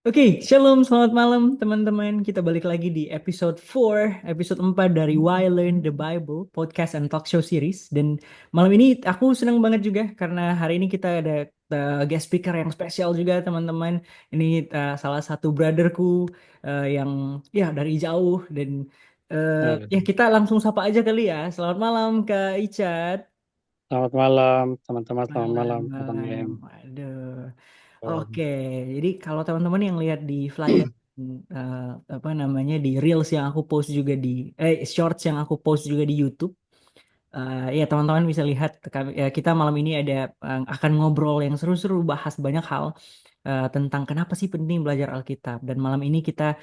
Oke, shalom, selamat malam teman-teman. Kita balik lagi di episode 4, episode 4 dari Why Learn the Bible, podcast and talk show series. Dan malam ini aku senang banget juga karena hari ini kita ada guest speaker yang spesial juga teman-teman. Ini salah satu brotherku yang ya dari jauh dan Eh, ya kita langsung sapa aja kali ya. Selamat malam Kak Icat. Selamat malam, teman-teman. Selamat Malam, malam, Abang malam. Em. Waduh. Eh, Oke, jadi kalau teman-teman yang lihat di flyer eh, apa namanya di reels yang aku post juga di shorts yang aku post juga di YouTube, ya teman-teman bisa lihat ya, kita malam ini ada akan ngobrol yang seru-seru bahas banyak hal tentang kenapa sih penting belajar Alkitab. Dan malam ini kita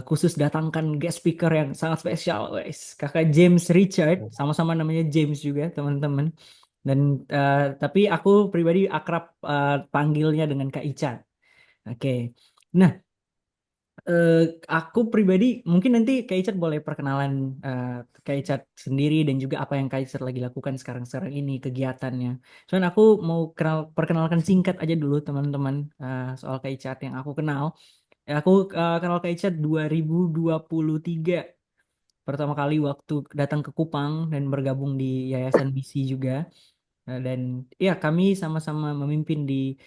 khusus datangkan guest speaker yang sangat spesial, guys. Kakak James Richard, sama-sama namanya James juga teman-teman. Dan tapi aku pribadi akrab panggilnya dengan Kak Ica. Oke. Nah, eh, aku pribadi mungkin nanti Kak Icat boleh perkenalan eh, Kak Icat sendiri dan juga apa yang Kak Icat lagi lakukan sekarang-sekarang ini kegiatannya. Soalnya aku mau perkenalkan singkat aja dulu teman-teman soal Kak Icat yang aku kenal. Aku kenal Kak Icat 2023 pertama kali waktu datang ke Kupang dan bergabung di Yayasan Misi juga. Dan ya kami sama-sama memimpin di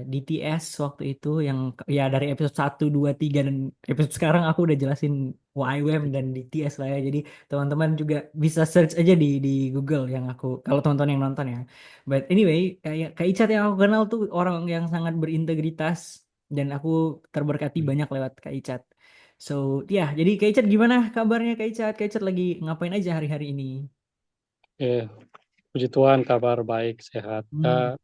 DTS waktu itu yang ya dari episode 1, 2, 3 dan episode sekarang aku udah jelasin YWAM dan DTS lah ya. Jadi teman-teman juga bisa search aja di Google yang aku kalau teman-teman yang nonton ya. But anyway, kayak Kak Icat yang aku kenal tuh orang yang sangat berintegritas dan aku terberkati banyak lewat Kak Icat. So, ya, jadi Kak Icat gimana kabarnya Kak Icat? Kak Icat lagi ngapain aja hari-hari ini? Puji Tuhan, kabar baik, sehat. Hmm.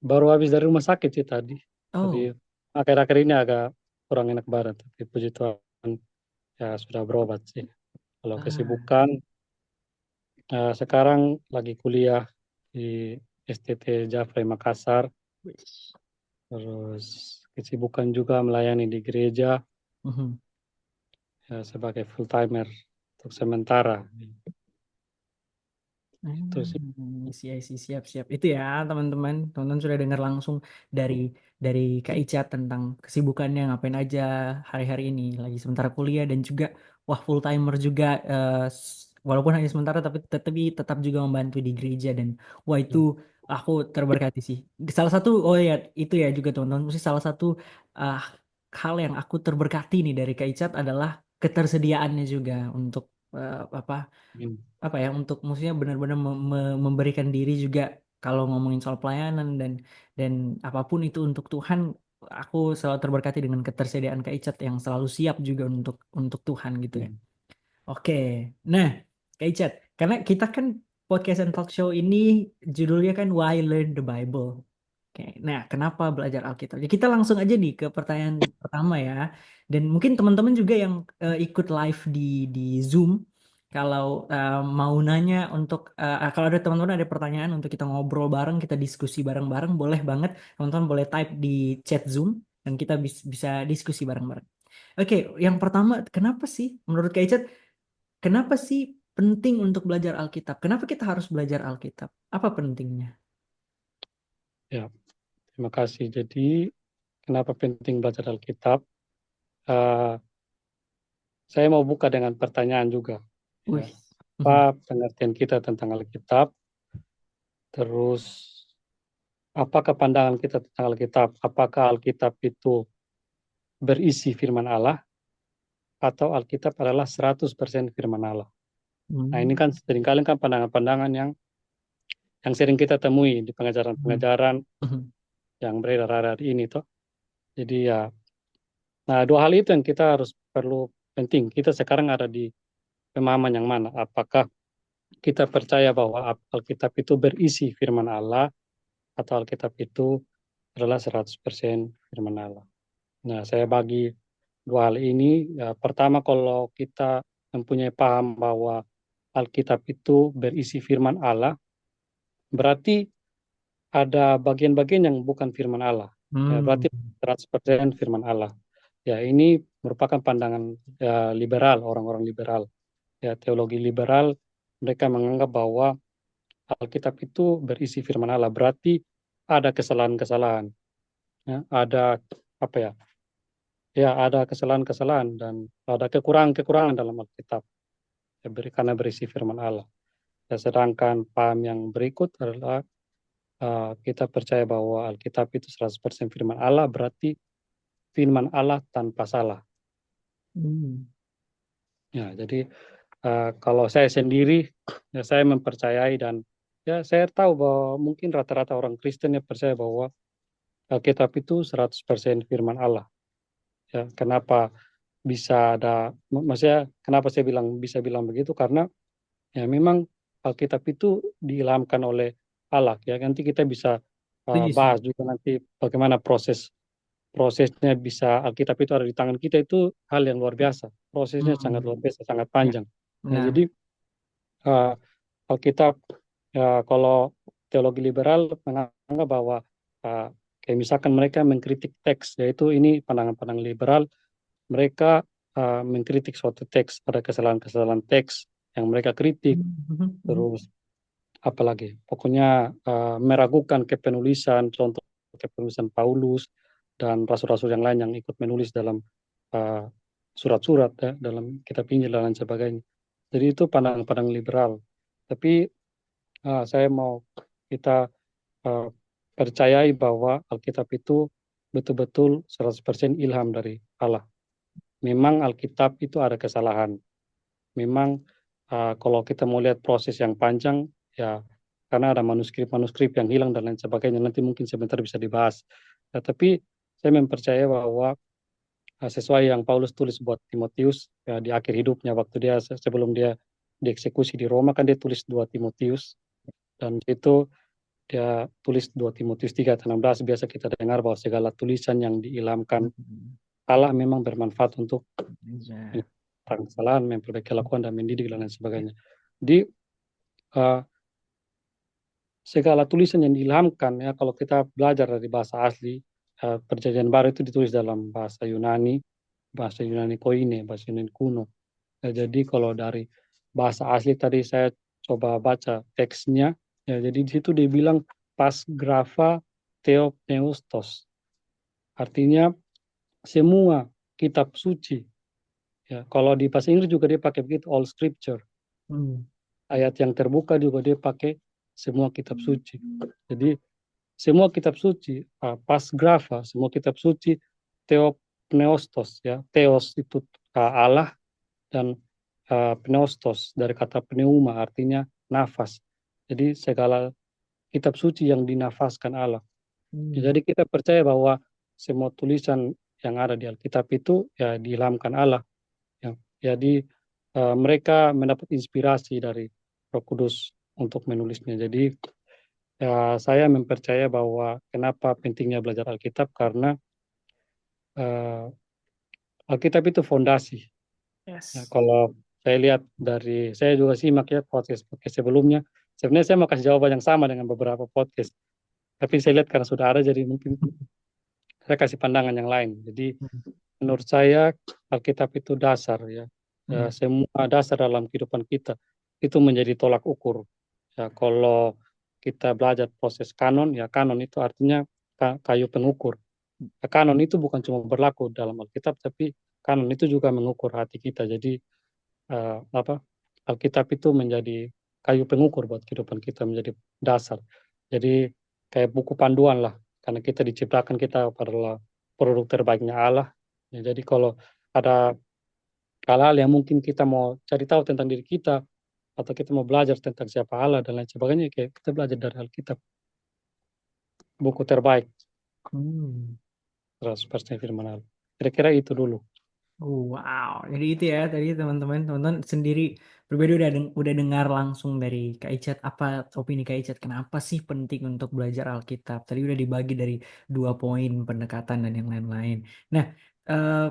Baru habis dari rumah sakit sih tadi. Tapi Oh. akhir-akhir ini agak kurang enak badan. Tapi puji Tuhan, ya sudah berobat sih. Kalau Ah. kesibukan, sekarang lagi kuliah di STT Jafre Makassar. Wis. Terus kesibukan juga melayani di gereja Mhm. ya, sebagai full timer untuk sementara. Itu sih. Siap, siap, siap, siap. Itu ya, teman-teman. Teman-teman sudah dengar langsung dari Kak Ica tentang kesibukannya ngapain aja hari-hari ini. Lagi sementara kuliah dan juga wah full timer juga walaupun hanya sementara tapi tetap juga membantu di gereja dan wah itu aku terberkati sih. Salah satu oh ya itu ya juga teman-teman. Mesti salah satu eh, hal yang aku terberkati nih dari Kak Ica adalah ketersediaannya juga untuk apa apa ya untuk maksudnya benar-benar memberikan diri juga kalau ngomongin soal pelayanan dan apapun itu untuk Tuhan aku selalu terberkati dengan ketersediaan Kak Icat yang selalu siap juga untuk Tuhan gitu ya. Oke, nah Kak Icat, karena kita kan podcast and talk show ini judulnya kan Why Learn the Bible. Oke, nah kenapa belajar Alkitab? Ya, kita langsung aja nih ke pertanyaan pertama ya. Dan mungkin teman-teman juga yang ikut live di Zoom, kalau mau nanya untuk kalau ada teman-teman ada pertanyaan untuk kita ngobrol bareng, kita diskusi bareng-bareng, boleh banget teman-teman boleh type di chat Zoom dan kita bisa diskusi bareng-bareng. Oke, yang pertama, kenapa sih menurut Kak Icat, kenapa sih penting untuk belajar Alkitab? Kenapa kita harus belajar Alkitab? Apa pentingnya? Ya, terima kasih. Jadi, kenapa penting belajar Alkitab? Eh, saya mau buka dengan pertanyaan juga. Ya, Wih. Mhm. apa pengertian kita tentang Alkitab? Terus, apakah pandangan kita tentang Alkitab? Apakah Alkitab itu berisi firman Allah atau Alkitab adalah 100% firman Allah? Nah, ini kan Hmm. seringkali kan pandangan-pandangan yang sering kita temui di Mhm. pengajaran-pengajaran Mhm. yang beredar hari ini toh. Jadi ya, nah dua hal itu yang kita harus perlu penting. Kita sekarang ada di pemahaman yang mana? Apakah kita percaya bahwa Alkitab itu berisi firman Allah atau Alkitab itu adalah 100% firman Allah. Nah, saya bagi dua hal ini. Ya, pertama, kalau kita mempunyai paham bahwa Alkitab itu berisi firman Allah, berarti ada bagian-bagian yang bukan firman Allah. Ya, Hmm. berarti 100% firman Allah. Ya, ini merupakan pandangan ya, liberal, orang-orang liberal. Ya, teologi liberal, mereka menganggap bahwa Alkitab itu berisi firman Allah. Berarti ada kesalahan-kesalahan. Ya, ada apa ya, ya ada kesalahan-kesalahan dan ada kekurangan-kekurangan dalam Alkitab, ya, karena berisi firman Allah. Ya, sedangkan paham yang berikut adalah kita percaya bahwa Alkitab itu 100% firman Allah, berarti firman Allah tanpa salah. Hmm. Ya, jadi kalau saya sendiri, ya saya mempercayai dan ya saya tahu bahwa mungkin rata-rata orang Kristen ya percaya bahwa Alkitab itu 100% firman Allah. Ya, kenapa bisa ada, maksudnya kenapa saya bisa bilang begitu? Karena ya memang Alkitab itu diilhamkan oleh Allah. Ya, nanti kita bisa Setuju, bahas setuju. juga nanti bagaimana prosesnya bisa Alkitab itu ada di tangan kita, itu hal yang luar biasa. Prosesnya sangat Hmm. luar biasa, sangat Ya, panjang. Ya, benar. jadi uh, Alkitab, ya, kalau teologi liberal menganggap bahwa uh, kayak misalkan mereka mengkritik teks, yaitu ini pandangan-pandangan liberal, mereka mengkritik suatu teks, ada kesalahan-kesalahan teks yang mereka kritik, Mhm. terus apalagi, pokoknya meragukan kepenulisan, contoh kepenulisan Paulus dan rasul-rasul yang lain yang ikut menulis dalam uh, surat-surat, ya, dalam kitab Injil dan lain sebagainya. Jadi itu pandangan-pandangan liberal. Tapi saya mau kita uh, percayai bahwa Alkitab itu betul-betul 100% ilham dari Allah. Memang Alkitab itu ada kesalahan. Memang kalau kita mau lihat proses yang panjang, ya karena ada manuskrip-manuskrip yang hilang dan lain sebagainya, nanti mungkin sebentar bisa dibahas. Ya, tapi saya mempercayai bahwa sesuai yang Paulus tulis buat Timotius, ya, di akhir hidupnya waktu dia sebelum dia dieksekusi di Roma, kan dia tulis 2 Timotius, dan itu dia tulis 2 Timotius 3:16. Biasa kita dengar bahwa segala tulisan yang diilhamkan Hmm. Allah memang bermanfaat untuk Ya. menyelesaikan kesalahan, memperbaiki kelakuan, dan mendidik dan lain sebagainya. Jadi uh, segala tulisan yang diilhamkan, ya, kalau kita belajar dari bahasa asli, Perjanjian Baru itu ditulis dalam bahasa Yunani Koine, bahasa Yunani kuno. Ya, jadi kalau dari bahasa asli tadi saya coba baca teksnya, ya, jadi di situ dia bilang pas grafa theopneustos, artinya semua kitab suci. Ya, kalau di bahasa Inggris juga dia pakai begitu, all scripture. Hmm. Ayat yang terbuka juga dia pakai semua kitab suci. Jadi semua kitab suci, pas grafa, semua kitab suci, theopneustos, ya, theos itu Allah, dan pneustos dari kata pneuma artinya nafas. Jadi segala kitab suci yang dinafaskan Allah. Hmm. Jadi kita percaya bahwa semua tulisan yang ada di Alkitab itu ya diilhamkan Allah. Ya. Jadi mereka mendapat inspirasi dari Roh Kudus untuk menulisnya. Jadi ya, saya mempercaya bahwa kenapa pentingnya belajar Alkitab, karena eh, Alkitab itu fondasi. Ya, Yes. kalau saya lihat dari, saya juga simak ya podcast sebelumnya. Sebenarnya saya mau kasih jawaban yang sama dengan beberapa podcast. Tapi saya lihat karena sudah ada, jadi mungkin saya kasih pandangan yang lain. Jadi menurut saya Alkitab itu dasar, ya. Ya, Hmm. semua dasar dalam kehidupan kita itu menjadi tolak ukur. Ya, kalau kita belajar proses kanon, ya kanon itu artinya kayu pengukur. Ya, kanon itu bukan cuma berlaku dalam Alkitab, tapi kanon itu juga mengukur hati kita. Jadi apa, Alkitab itu menjadi kayu pengukur buat kehidupan kita, menjadi dasar. Jadi kayak buku panduan lah, karena kita diciptakan, kita adalah produk terbaiknya Allah. Ya, jadi kalau ada hal-hal yang mungkin kita mau cari tahu tentang diri kita, atau kita mau belajar tentang siapa Allah dan lain sebagainya, kayak kita belajar dari Alkitab, buku terbaik, Hmm. 100% firman Allah. Kira-kira itu dulu. Wow, jadi itu ya tadi teman-teman sendiri pribadi udah dengar langsung dari Kak Icat, apa opini Kak Icat, kenapa sih penting untuk belajar Alkitab? Tadi udah dibagi dari 2 poin pendekatan dan yang lain-lain. Nah, eh,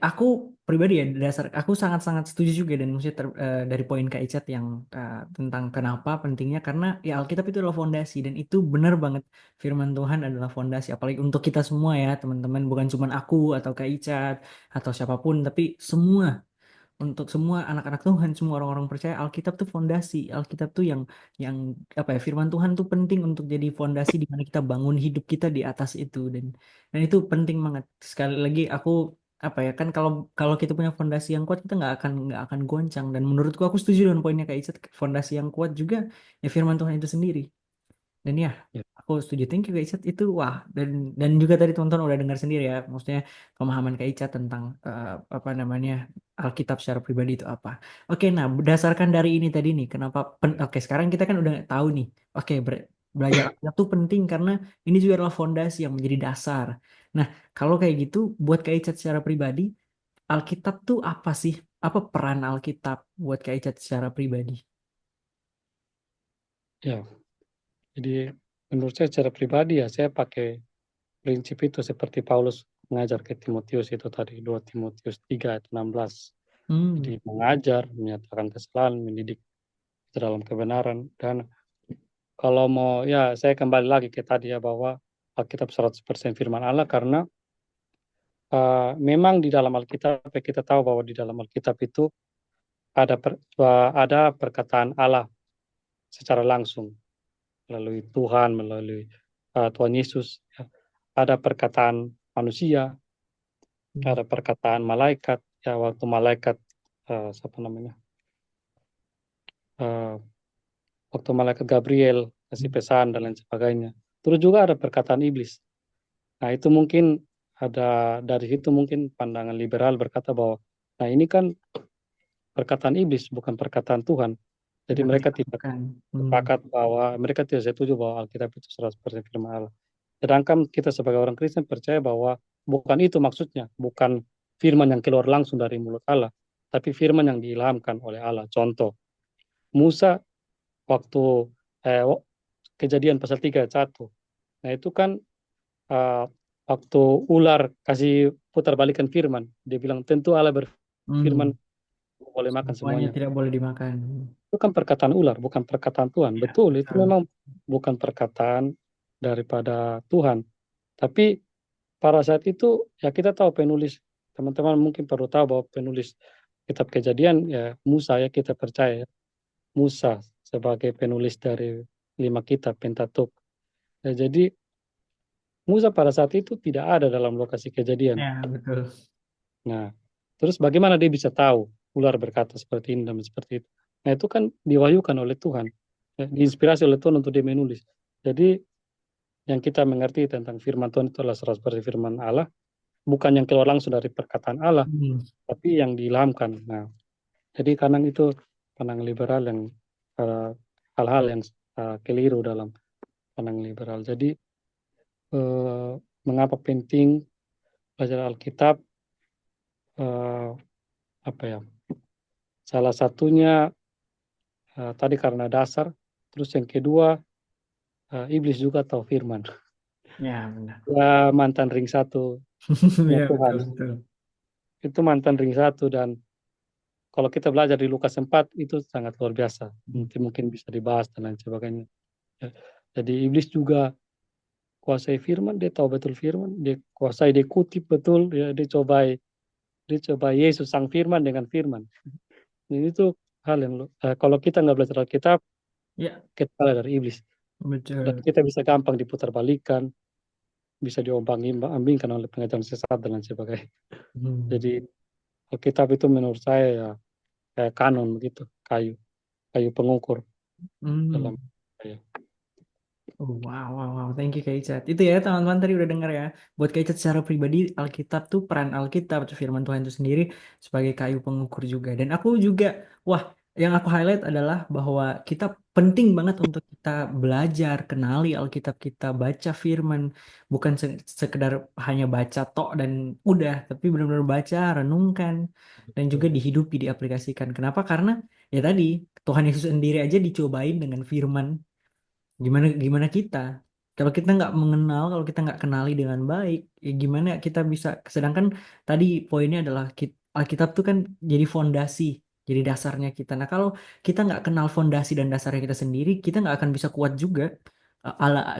aku pribadi ya dasar aku sangat-sangat setuju juga dan maksudnya dari poin Kak Icat yang tentang kenapa pentingnya, karena ya Alkitab itu adalah fondasi dan itu benar banget, firman Tuhan adalah fondasi apalagi untuk kita semua ya teman-teman, bukan cuma aku atau Kak Icat atau siapapun tapi semua untuk semua anak-anak Tuhan, semua orang-orang percaya Alkitab tuh fondasi. Alkitab tuh yang apa ya, firman Tuhan tuh penting untuk jadi fondasi di mana kita bangun hidup kita di atas itu, dan itu penting banget. Sekali lagi aku apa ya, kan kalau kalau kita punya fondasi yang kuat kita nggak akan goncang, dan menurutku aku setuju dengan poinnya Kak Icat, fondasi yang kuat juga ya firman Tuhan itu sendiri. Dan ya, Ya, aku setuju. Thank you Kak Icat itu wah, dan juga tadi teman-teman udah dengar sendiri ya, maksudnya pemahaman Kak Icat tentang apa namanya Alkitab secara pribadi itu apa. Oke, nah berdasarkan dari ini tadi nih, kenapa oke sekarang kita kan udah tahu nih. Oke, belajar Alkitab tuh penting karena ini juga adalah fondasi yang menjadi dasar. Nah, kalau kayak gitu buat Kak Icat secara pribadi, Alkitab tuh apa sih? Apa peran Alkitab buat Kak Icat secara pribadi? ya. Jadi menurut saya secara pribadi ya saya pakai prinsip itu seperti Paulus mengajar ke Timotius itu tadi 2 Timotius 3 ayat 16. Hmm, Jadi mengajar, menyatakan kesalahan, mendidik dalam kebenaran dan kalau mau ya saya kembali lagi ke tadi ya bahwa Alkitab 100% firman Allah karena memang di dalam Alkitab ya kita tahu bahwa di dalam Alkitab itu ada perkataan Allah secara langsung melalui Tuhan, melalui Tuhan Yesus. Ya. Ada perkataan manusia, ada perkataan malaikat. Ya waktu malaikat siapa namanya? eh, Waktu malaikat Gabriel kasih pesan dan lain sebagainya. Terus juga ada perkataan iblis. Nah itu mungkin ada dari situ mungkin pandangan liberal berkata bahwa nah ini kan perkataan iblis bukan perkataan Tuhan. Jadi nggak mereka tidak disamakan. Hmm. sepakat bahwa mereka tidak setuju bahwa Alkitab itu 100% firman Allah. Sedangkan kita sebagai orang Kristen percaya bahwa bukan itu maksudnya, bukan firman yang keluar langsung dari mulut Allah, tapi firman yang diilhamkan oleh Allah. Contoh, Musa waktu eh, kejadian pasal 3 ayat 1. Nah itu kan eh, waktu ular kasih putar balikan firman, dia bilang tentu Allah berfirman Hmm. boleh makan Semuanya semuanya. tidak boleh dimakan. Itu kan perkataan ular, bukan perkataan Tuhan. Ya, Betul, itu betul. memang bukan perkataan daripada Tuhan. Tapi pada saat itu ya kita tahu penulis, teman-teman mungkin perlu tahu bahwa penulis kitab Kejadian ya Musa ya kita percaya ya. Musa sebagai penulis dari 5 kitab Pentateuch. Ya, jadi Musa pada saat itu tidak ada dalam lokasi kejadian. Ya, betul. Nah, terus bagaimana dia bisa tahu ular berkata seperti ini dan seperti itu? Nah, itu kan diwahyukan oleh Tuhan, ya, diinspirasi oleh Tuhan untuk dia menulis. Jadi, yang kita mengerti tentang firman Tuhan itu adalah 100% firman Allah, bukan yang keluar langsung dari perkataan Allah, Hmm. tapi yang diilhamkan. Nah, jadi kadang itu pandangan liberal yang eh, hal-hal yang keliru dalam pandangan liberal. Jadi, mengapa penting belajar Alkitab? Eh, apa ya? Salah satunya tadi karena dasar, terus yang kedua iblis juga tahu firman. Ya, benar. Ya mantan ring satu nya Ya, Tuhan. betul, betul. Itu mantan ring satu dan kalau kita belajar di Lukas 4 itu sangat luar biasa. Nanti mungkin bisa dibahas dan lain sebagainya. Ya. Jadi iblis juga kuasai firman, dia tahu betul firman, dia kuasai, dia kutip betul, ya, dia coba Yesus sang firman dengan firman. Ini tuh hal yang kalau kita nggak belajar Alkitab, Ya, kita kalah dari iblis. Dan betul. kita bisa gampang diputar balikan, bisa diombang-ambingkan oleh pengajaran sesat dan lain sebagainya. Hmm. Jadi Alkitab itu menurut saya ya kayak kanon begitu, kayu, kayu pengukur dalam Hmm. saya. Oh, wow, wow, wow. Thank you, Kak Icat. Itu ya, teman-teman tadi udah dengar ya. Buat Kak Icat secara pribadi, Alkitab tuh peran Alkitab, atau firman Tuhan itu sendiri sebagai kayu pengukur juga. Dan aku juga, wah, yang aku highlight adalah bahwa kita penting banget untuk kita belajar, kenali Alkitab kita, baca firman. Bukan sekedar hanya baca tok dan udah, tapi benar-benar baca, renungkan, dan juga Betul. dihidupi, diaplikasikan. Kenapa? Karena ya tadi, Tuhan Yesus sendiri aja dicobain dengan firman. Gimana gimana kita? Kalau kita nggak mengenal, kalau kita nggak kenali dengan baik, ya gimana kita bisa? Sedangkan tadi poinnya adalah Alkitab tuh kan jadi fondasi, jadi dasarnya kita. Nah kalau kita nggak kenal fondasi dan dasarnya kita sendiri, kita nggak akan bisa kuat juga.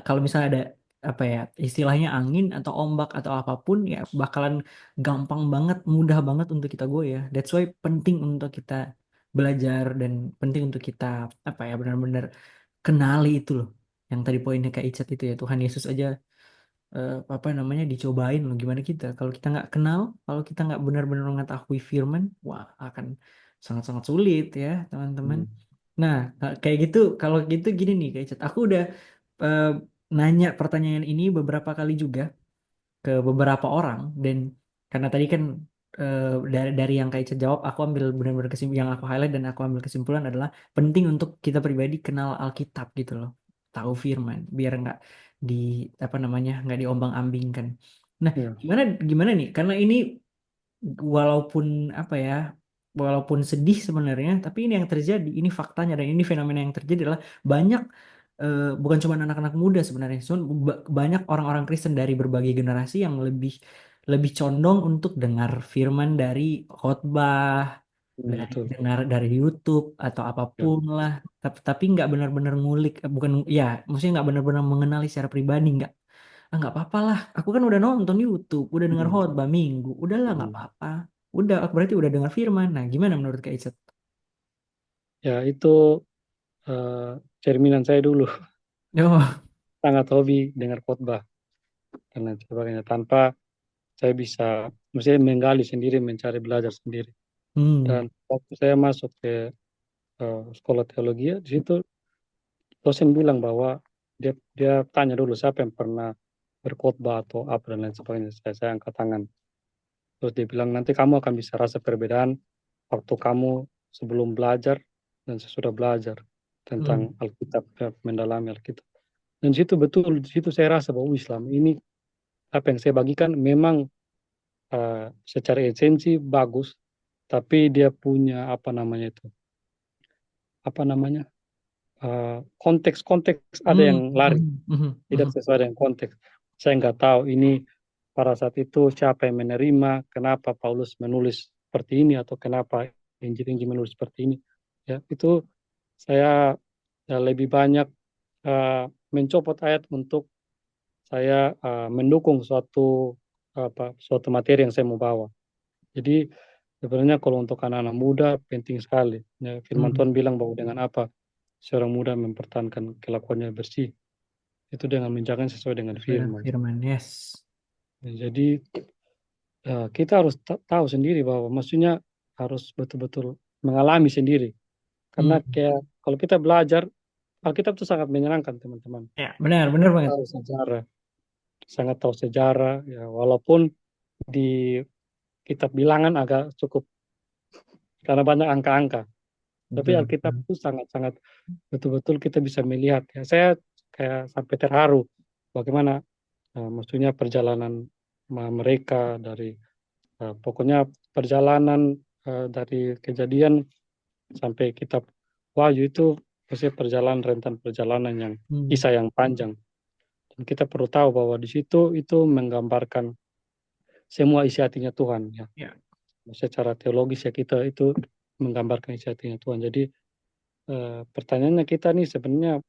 Kalau misalnya ada apa ya istilahnya angin atau ombak atau apapun ya bakalan gampang banget, mudah banget untuk kita goyah. That's why penting untuk kita belajar dan penting untuk kita apa ya benar-benar kenali itu loh. Yang tadi poinnya Kak Icat itu ya Tuhan Yesus aja apa namanya dicobain loh gimana kita kalau kita nggak kenal, kalau kita nggak benar-benar mengetahui firman, wah akan sangat-sangat sulit ya teman-teman. Hmm. Nah, kayak gitu, kalau gitu gini nih Kak Icat, aku udah eh, nanya pertanyaan ini beberapa kali juga ke beberapa orang dan karena tadi kan dari yang Kak Ica jawab aku ambil benar-benar kesimpulan yang aku highlight dan aku ambil kesimpulan adalah penting untuk kita pribadi kenal Alkitab gitu loh, tahu firman biar nggak di apa namanya nggak diombang-ambingkan. Nah, Ya, gimana gimana nih karena ini walaupun apa ya walaupun sedih sebenarnya tapi ini yang terjadi, ini faktanya dan ini fenomena yang terjadi adalah banyak bukan cuma anak-anak muda sebenarnya banyak orang-orang Kristen dari berbagai generasi yang lebih lebih condong untuk dengar firman dari khotbah, dari betul. dengar dari YouTube atau Ya. apapun lah, tapi nggak benar-benar ngulik bukan ya maksudnya nggak benar-benar mengenali secara pribadi, nggak apa-apa lah. Aku kan udah nonton YouTube, udah dengar Hmm. khotbah minggu, udahlah nggak Hmm. apa-apa. Udah, aku berarti udah dengar firman. Nah, gimana menurut Kak Icat? Ya, itu eh, cerminan saya dulu. Oh, Sangat hobi dengar khotbah dan lain sebagainya. Tanpa saya bisa, mesti menggali sendiri, mencari belajar sendiri. hmm, Dan waktu saya masuk ke sekolah teologi, di situ dosen bilang bahwa dia tanya dulu siapa yang pernah berkhotbah atau apa dan lain sebagainya. Saya angkat tangan. Terus dia bilang nanti kamu akan bisa rasa perbedaan waktu kamu sebelum belajar dan sesudah belajar hmm, tentang Alkitab, mendalami Alkitab. Dan di situ betul, di situ saya rasa bahwa Islam ini apa yang saya bagikan memang secara esensi bagus, tapi dia punya apa namanya itu, apa namanya konteks ada hmm, yang lari, hmm, hmm, tidak hmm, sesuai dengan konteks. Saya nggak tahu ini pada saat itu siapa yang menerima, kenapa Paulus menulis seperti ini atau kenapa Injil-Injil menulis seperti ini. Ya, itu saya lebih banyak mencopot ayat untuk saya mendukung suatu materi yang saya mau bawa. Jadi sebenarnya kalau untuk anak-anak muda penting sekali. Ya, Firman hmm. Tuhan bilang bahwa dengan apa seorang muda mempertahankan kelakuannya bersih, itu dengan menjaga sesuai dengan Sesuai dengan firman. firman, yes. Ya, jadi kita harus tahu sendiri bahwa maksudnya harus betul-betul mengalami sendiri. Hmm. Karena kayak kalau kita belajar, Alkitab itu sangat menyenangkan teman-teman. Ya, benar, benar banget. Tahu sejarah, sangat tahu sejarah. Ya, walaupun di kitab bilangan agak cukup karena banyak angka-angka. Tapi Betul, Alkitab betul. itu sangat-sangat betul-betul kita bisa melihat. Ya, saya kayak sampai terharu bagaimana maksudnya perjalanan mereka dari pokoknya perjalanan dari kejadian sampai kitab Wahyu itu pasti perjalanan rentan perjalanan yang Hmm. kisah yang panjang. Dan kita perlu tahu bahwa di situ itu menggambarkan semua isi hatinya Tuhan ya. Ya. Secara teologis ya kita itu menggambarkan isi hatinya Tuhan. Jadi pertanyaannya kita nih sebenarnya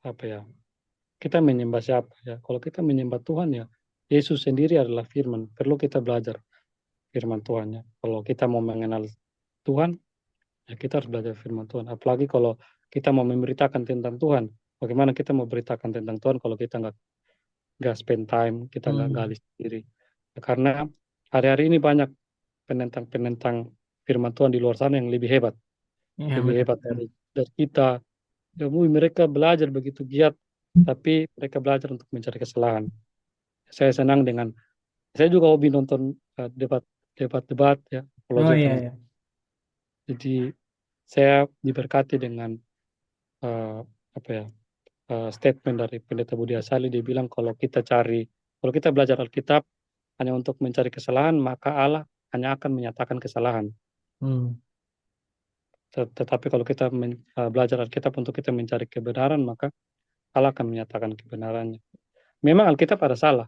apa ya? Kita menyembah siapa ya? Kalau kita menyembah Tuhan ya, Yesus sendiri adalah firman. Perlu kita belajar firman Tuhan ya. Kalau kita mau mengenal Tuhan, ya kita harus belajar firman Tuhan. Apalagi kalau kita mau memberitakan tentang Tuhan. Bagaimana kita mau beritakan tentang Tuhan kalau kita nggak spend time, kita nggak gali Hmm. sendiri. Ya, karena hari-hari ini banyak penentang-penentang firman Tuhan di luar sana yang Ya, lebih benar, hebat benar. dari kita. Ya, mereka belajar begitu giat, tapi mereka belajar untuk mencari kesalahan. Saya senang dengan, saya juga hobi nonton debat-debat ya, Oh apologetik. iya, ya. Jadi saya diberkati dengan eh, apa ya statement dari Pendeta Budi Asali. Dia bilang kalau kita belajar Alkitab hanya untuk mencari kesalahan, maka Allah hanya akan menyatakan kesalahan. Hmm. Tetapi kalau kita belajar Alkitab untuk kita mencari kebenaran, maka Allah akan menyatakan kebenarannya. Memang Alkitab ada salah,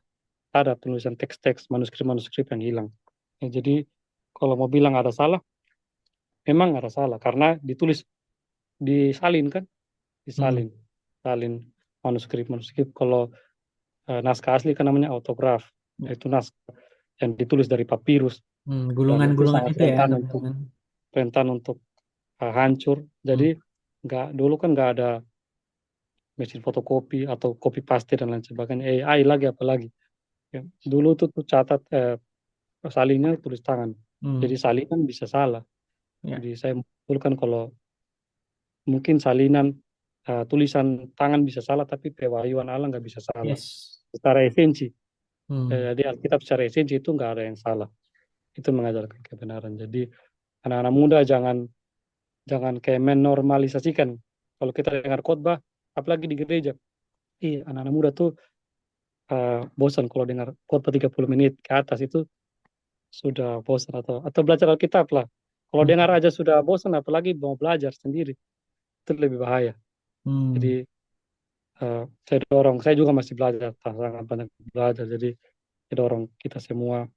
ada penulisan teks-teks, manuskrip-manuskrip yang hilang. Ya, jadi kalau mau bilang ada salah, memang ada salah karena ditulis disalin kan, Hmm. disalin, salin manuskrip-manuskrip. Kalau naskah asli kan namanya autograf, Ya. itu naskah yang ditulis dari papirus dan itu Gulungan-gulungan sangat itu ya teman-teman. rentan untuk hancur. Hmm. Jadi nggak dulu kan nggak ada mesin fotokopi atau copy paste dan lain sebagainya, AI lagi apalagi. Ya. Dulu tuh catat salinnya tulis tangan. Hmm. Jadi salinan bisa salah. Ya. Jadi saya mengusulkan kalau mungkin salinan tulisan tangan bisa salah, tapi pewahyuan Allah nggak bisa salah. Yes. Secara esensi, Hmm. jadi Alkitab secara esensi itu nggak ada yang salah. Itu mengajarkan kebenaran. Jadi anak-anak muda jangan jangan kayak menormalisasikan. Kalau kita dengar khotbah, apalagi di gereja, anak-anak muda tuh bosan kalau dengar khotbah 30 menit ke atas itu sudah bosan atau belajar Alkitab lah. Kalau Hmm. dengar aja sudah bosan, apalagi mau belajar sendiri, itu lebih bahaya. Hmm. Jadi saya dorong, saya juga masih belajar, sangat banyak belajar. Jadi saya dorong kita semua,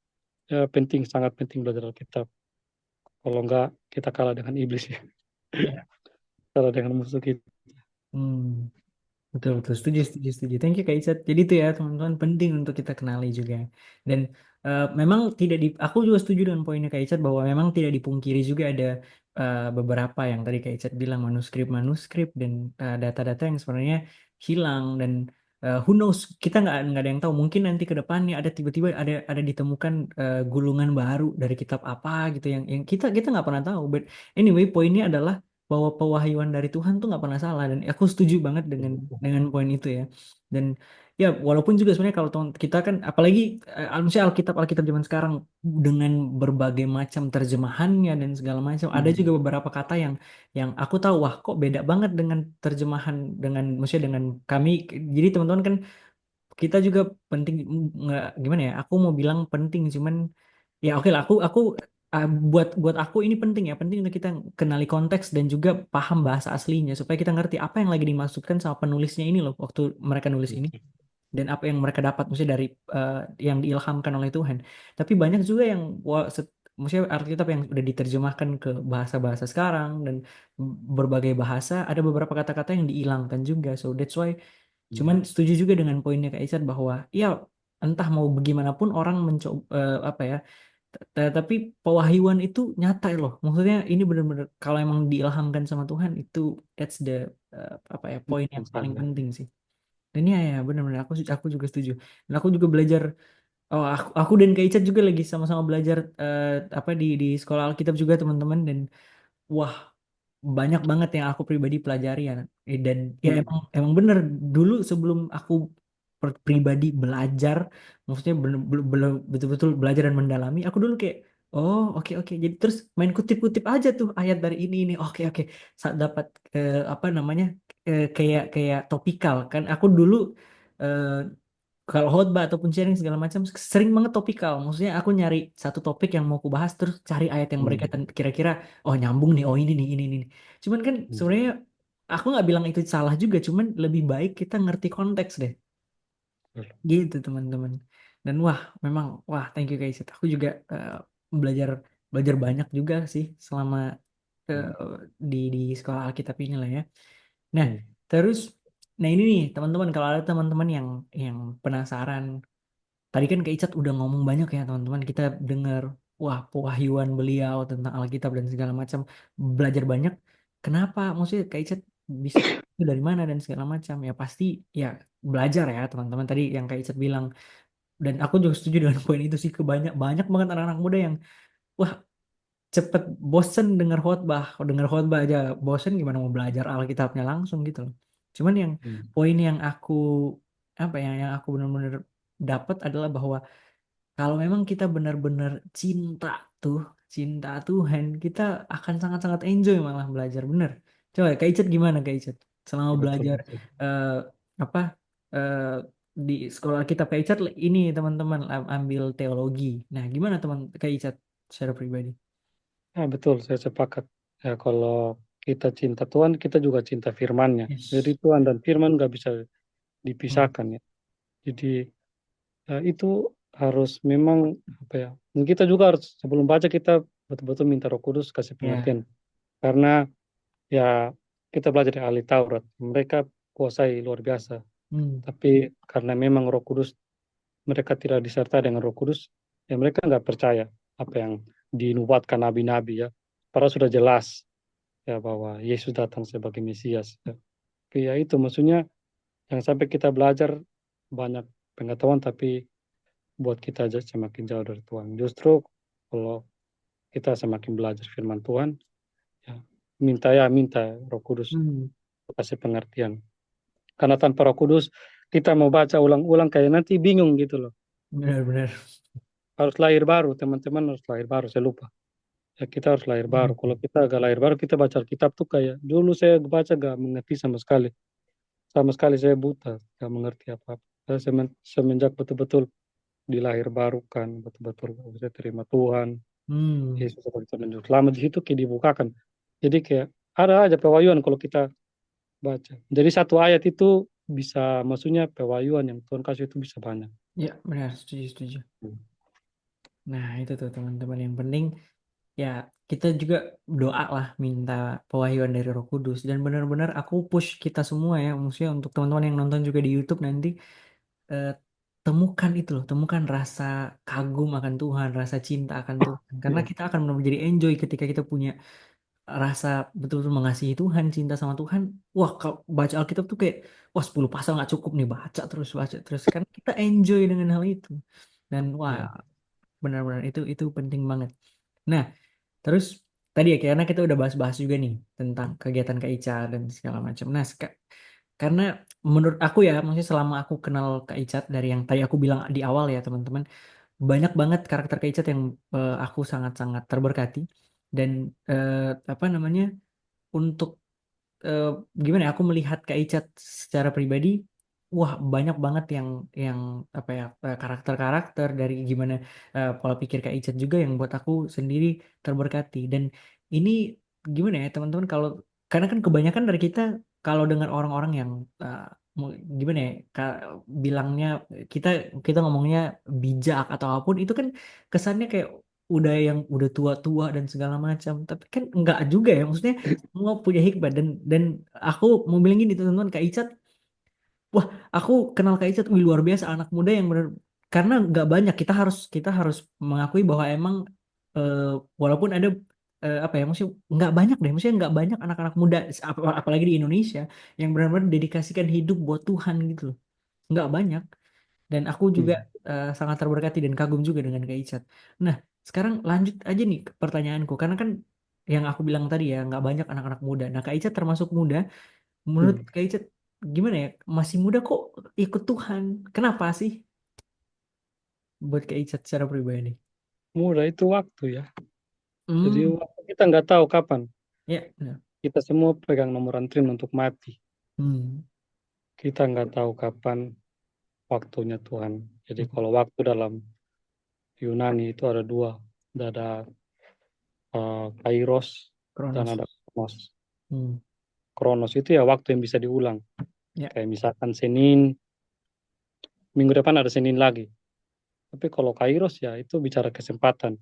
ya penting, sangat penting belajar Alkitab. Kalau enggak, kita kalah dengan iblis ya. Ya. Kalah dengan musuh kita. Hmm. Betul, betul. Setuju, setuju, setuju. Thank you, Kak Icat. Jadi itu ya, teman-teman, penting untuk kita kenali juga. Dan memang tidak aku juga setuju dengan poinnya Kak Icat bahwa memang tidak dipungkiri juga ada beberapa yang tadi Kak Icat bilang manuskrip-manuskrip dan data-data yang sebenarnya hilang dan who knows, kita nggak ada yang tahu. Mungkin nanti ke depannya ada tiba-tiba ada ditemukan gulungan baru dari kitab apa gitu yang kita nggak pernah tahu. But anyway, poinnya adalah bahwa pewahyuan dari Tuhan tuh nggak pernah salah dan aku setuju banget dengan poin itu ya. Dan ya walaupun juga sebenarnya kalau kita kan apalagi misalnya Alkitab zaman sekarang dengan berbagai macam terjemahannya dan segala macam ada Hmm. juga beberapa kata yang aku tahu wah kok beda banget dengan terjemahan dengan maksudnya dengan kami. Jadi teman-teman kan kita juga penting nggak gimana ya, aku mau bilang penting cuman ya oke lah aku buat buat aku ini penting ya, penting untuk kita kenali konteks dan juga paham bahasa aslinya supaya kita ngerti apa yang lagi dimaksudkan sama penulisnya ini loh waktu mereka nulis ini dan apa yang mereka dapat maksudnya dari eh, yang diilhamkan oleh Tuhan. Tapi banyak juga yang maksudnya Alkitab yang udah diterjemahkan ke bahasa-bahasa sekarang dan berbagai bahasa ada beberapa kata-kata yang dihilangkan juga. So that's why cuman setuju juga dengan poinnya Kak Isan bahwa ya entah mau bagaimanapun orang mencoba apa ya, tapi pewahyuan itu nyata loh. Maksudnya ini benar-benar kalau emang diilhamkan sama Tuhan itu that's the apa ya poin yang paling Salah. penting sih. Dan ya ya benar-benar aku juga setuju. Dan aku juga belajar. Oh, aku dan Kak Icat juga lagi sama-sama belajar apa di sekolah Alkitab juga teman-teman dan wah banyak banget yang aku pribadi pelajari ya. Dan ya Hmm. emang bener dulu sebelum aku pribadi belajar maksudnya betul-betul belajar dan mendalami aku dulu kayak oh oke oke jadi terus main kutip-kutip aja tuh ayat dari ini oke oke saat dapat apa namanya kayak kayak topikal kan aku dulu eh, kalau khotbah ataupun sharing segala macam sering banget topikal. Maksudnya aku nyari satu topik yang mau aku bahas terus cari ayat yang Hmm. berkaitan kira-kira oh nyambung nih oh ini nih ini nih. Cuman kan Hmm. sebenarnya aku nggak bilang itu salah juga, cuman lebih baik kita ngerti konteks deh. Gitu teman-teman. Dan wah memang wah thank you guys. Aku juga belajar belajar banyak juga sih selama eh, Hmm. di sekolah Alkitab ini lah ya. Nah, Hmm. terus nah ini nih teman-teman kalau ada teman-teman yang penasaran. Tadi kan Kak Icat udah ngomong banyak ya teman-teman. Kita dengar wah pewahyuan beliau tentang Alkitab dan segala macam. Belajar banyak. Kenapa? Maksudnya Kak Icat bisa itu dari mana dan segala macam. Ya pasti ya belajar ya teman-teman. Tadi yang Kak Icat bilang. Dan aku juga setuju dengan poin itu sih. Kebanyak banyak banget anak-anak muda yang wah cepet bosen dengar khotbah. Kalau dengar khotbah aja bosen gimana mau belajar Alkitabnya langsung gitu loh. Cuman yang Hmm. poin yang aku apa ya yang aku benar-benar dapat adalah bahwa kalau memang kita benar-benar cinta tuh, cinta Tuhan, kita akan sangat-sangat enjoy malah belajar bener. Coba Kak Icet gimana Kak Icet? Selama Betul, belajar betul. eh, apa di sekolah kita Kak Icet ini teman-teman ambil teologi. Nah, gimana teman Kak Icet secara pribadi? Betul, saya sepakat. Ya, kalau kita cinta Tuhan, kita juga cinta firman-Nya. Jadi Yes. Tuhan dan firman nggak bisa Hmm. dipisahkan ya. Jadi itu harus memang apa ya? Dan kita juga harus sebelum baca kita betul-betul minta Roh Kudus kasih Ya, pengertian. Karena ya kita belajar dari ahli Taurat, mereka kuasai luar biasa. Hmm. Tapi karena memang Roh Kudus, mereka tidak disertai dengan Roh Kudus, ya mereka nggak percaya apa yang dinubuatkan nabi-nabi ya. Padahal sudah jelas ya bahwa Yesus datang sebagai Mesias. Ya. Oke, ya itu maksudnya jangan sampai kita belajar banyak pengetahuan tapi buat kita aja semakin jauh dari Tuhan. Justru kalau kita semakin belajar firman Tuhan, ya minta Roh Kudus Hmm. kasih pengertian. Karena tanpa Roh Kudus kita mau baca ulang-ulang kayak nanti bingung gitu loh. Benar-benar. Harus lahir baru, teman-teman harus lahir baru. Saya lupa. Ya kita harus lahir Hmm. baru. Kalau kita agak lahir baru, kita baca Alkitab tuh kayak dulu saya baca gak mengerti sama sekali. Sama sekali saya buta, gak mengerti apa-apa. Semenjak betul-betul dilahir baru kan, betul-betul bisa terima Tuhan, Hmm. Yesus sebagai Tuhan dan Juru Selamat, di situ kayak dibukakan. Jadi kayak ada aja pewahyuan kalau kita baca. Jadi satu ayat itu bisa, maksudnya pewahyuan yang Tuhan kasih itu bisa banyak. Ya, benar, setuju, setuju. Hmm. Nah, itu tuh teman-teman yang penting ya kita juga doa lah minta pewahyuan dari Roh Kudus dan benar-benar aku push kita semua ya, maksudnya untuk teman-teman yang nonton juga di YouTube nanti eh, temukan itu loh, temukan rasa kagum akan Tuhan, rasa cinta akan Tuhan. Karena Iya. kita akan benar-benar jadi enjoy ketika kita punya rasa betul-betul mengasihi Tuhan, cinta sama Tuhan. Wah, kalau baca Alkitab tuh kayak, wah 10 pasal nggak cukup nih, baca terus. Karena kita enjoy dengan hal itu. Dan wah, Iya. benar-benar itu penting banget. Nah, terus tadi ya karena kita udah bahas-bahas juga nih tentang kegiatan Kak Ica dan segala macam. Nah, karena menurut aku ya, maksudnya selama aku kenal Kak Icat dari yang tadi aku bilang di awal ya teman-teman, banyak banget karakter Kak Icat yang aku sangat-sangat terberkati dan eh, apa namanya untuk eh, gimana ya aku melihat Kak Icat secara pribadi, wah banyak banget yang apa ya karakter-karakter dari gimana pola pikir Kak Icat juga yang buat aku sendiri terberkati dan ini gimana ya teman-teman kalau karena kan kebanyakan dari kita kalau dengan orang-orang yang eh, gimana ya bilangnya kita kita ngomongnya bijak atau apapun itu kan kesannya kayak udah tua-tua dan segala macam tapi kan enggak juga ya maksudnya semua punya hikmah dan aku mau bilang gini teman-teman Kak Icat wah aku kenal Kak Icat wih luar biasa anak muda yang benar karena nggak banyak kita harus mengakui bahwa emang eh, walaupun ada apa ya maksudnya nggak banyak deh maksudnya nggak banyak anak-anak muda apalagi di Indonesia yang benar-benar dedikasikan hidup buat Tuhan gitu loh nggak banyak dan aku juga Hmm. sangat terberkati dan kagum juga dengan Kak Icat. Nah, sekarang lanjut aja nih ke pertanyaanku. Karena kan yang aku bilang tadi ya, nggak banyak anak-anak muda. Nah, Kak Icat termasuk muda. Menurut Hmm. Kak Icat, gimana ya? Masih muda kok ikut Tuhan. Kenapa sih buat Kak Icat secara pribadi? Mudah itu waktu ya. Jadi Hmm, waktu kita nggak tahu kapan. ya. Nah. Kita semua pegang nomor antrian untuk mati. Hmm. Kita nggak tahu kapan waktunya Tuhan. Jadi Hmm. kalau waktu dalam Yunani itu ada dua. Ada Kairos dan Kronos. ada Kronos. Hmm. Kronos itu ya waktu yang bisa diulang. Ya. Kayak misalkan Senin, minggu depan ada Senin lagi. Tapi kalau Kairos ya itu bicara kesempatan.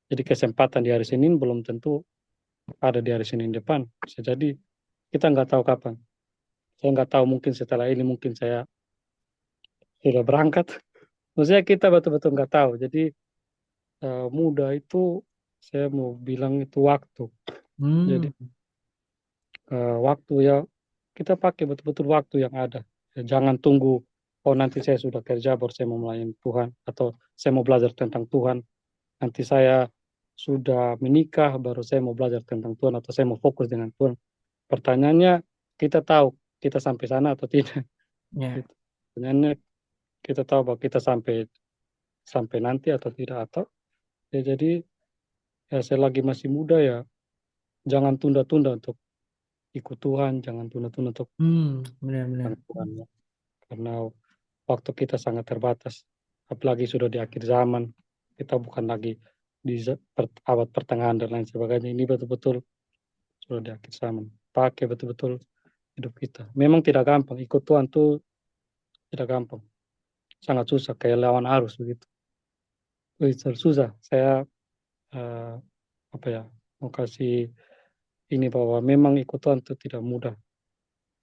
Jadi kesempatan di hari Senin belum tentu ada di hari Senin depan. Bisa jadi kita nggak tahu kapan. Saya nggak tahu mungkin setelah ini mungkin saya sudah berangkat. Maksudnya kita betul-betul nggak tahu. Jadi muda itu saya mau bilang itu waktu. Jadi Hmm. waktu ya kita pakai betul-betul waktu yang ada. Ya, jangan tunggu oh nanti saya sudah kerja baru saya mau melayani Tuhan atau saya mau belajar tentang Tuhan. Nanti saya sudah menikah baru saya mau belajar tentang Tuhan atau saya mau fokus dengan Tuhan. Pertanyaannya kita tahu kita sampai sana atau tidak. Ya. Gitu. Pertanyaannya kita tahu bahwa kita sampai sampai nanti atau tidak atau ya jadi ya selagi masih muda ya jangan tunda-tunda untuk ikut Tuhan, jangan tunda-tunda untuk Hmm. Benar-benar. tentang Tuhan ya. Karena waktu kita sangat terbatas. Apalagi sudah di akhir zaman, kita bukan lagi di abad pertengahan dan lain sebagainya. Ini betul-betul sudah di akhir zaman. Pakai betul-betul hidup kita. Memang tidak gampang, ikut Tuhan tuh tidak gampang. Sangat susah, kayak lawan arus begitu. Wih, susah. Saya eh, apa ya mau kasih ini bahwa memang ikut Tuhan itu tidak mudah,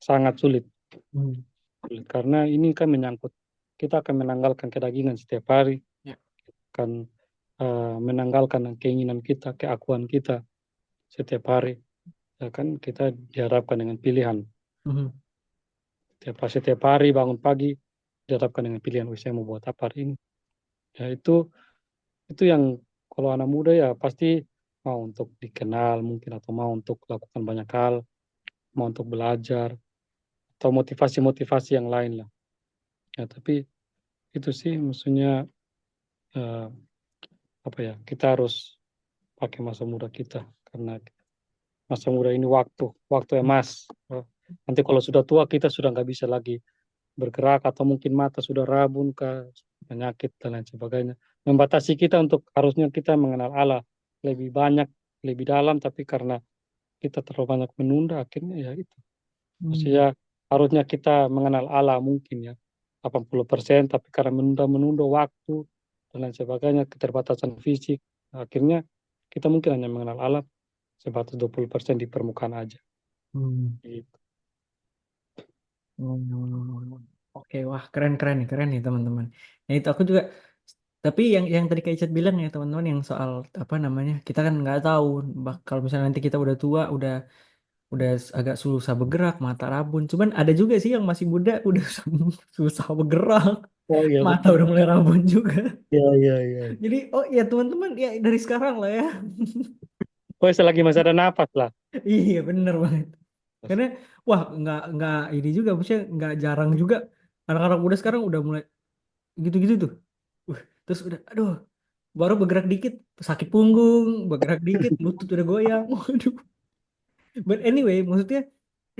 sangat sulit. Hmm. sulit. Karena ini kan menyangkut kita akan menanggalkan kedagingan setiap hari, Ya. akan menanggalkan keinginan kita, keakuan kita setiap hari. Ya kan kita dihadapkan dengan pilihan. Mhm. Setiap hari bangun pagi dihadapkan dengan pilihan, "Wih, saya mau buat apa hari ini?" Ya itu yang kalau anak muda ya pasti mau untuk dikenal mungkin atau mau untuk lakukan banyak hal, mau untuk belajar atau motivasi-motivasi yang lain lah. Ya tapi itu sih maksudnya, eee, apa ya, kita harus pakai masa muda kita karena masa muda ini waktu emas, nanti kalau sudah tua kita sudah nggak bisa lagi bergerak atau mungkin mata sudah rabun kah, penyakit dan lain sebagainya. Membatasi kita untuk harusnya kita mengenal Allah lebih banyak, lebih dalam, tapi karena kita terlalu banyak menunda akhirnya ya itu. Hmm. Maksudnya harusnya kita mengenal Allah mungkin ya 80%, tapi karena menunda-menunda waktu dan lain sebagainya, keterbatasan fisik, akhirnya kita mungkin hanya mengenal Allah sebatas 20% di permukaan aja, Hmm. gitu. Hmm. Oke, wah keren keren nih keren nih teman-teman. Nah itu aku juga. Tapi yang tadi Kak Icat bilang ya teman-teman yang soal apa namanya kita kan nggak tahu kalau misalnya nanti kita udah tua udah agak susah bergerak mata rabun. Cuman ada juga sih yang masih muda udah susah bergerak Oh iya mata betul. udah mulai rabun juga. Iya iya iya. Jadi oh ya teman-teman ya dari sekarang lah ya. Oh selagi masih ada napas lah. Iya bener banget. Karena wah nggak ini juga maksudnya nggak jarang juga anak-anak muda sekarang udah mulai gitu-gitu tuh. Terus udah aduh baru bergerak dikit sakit punggung, bergerak dikit lutut udah goyang. Waduh. But anyway, maksudnya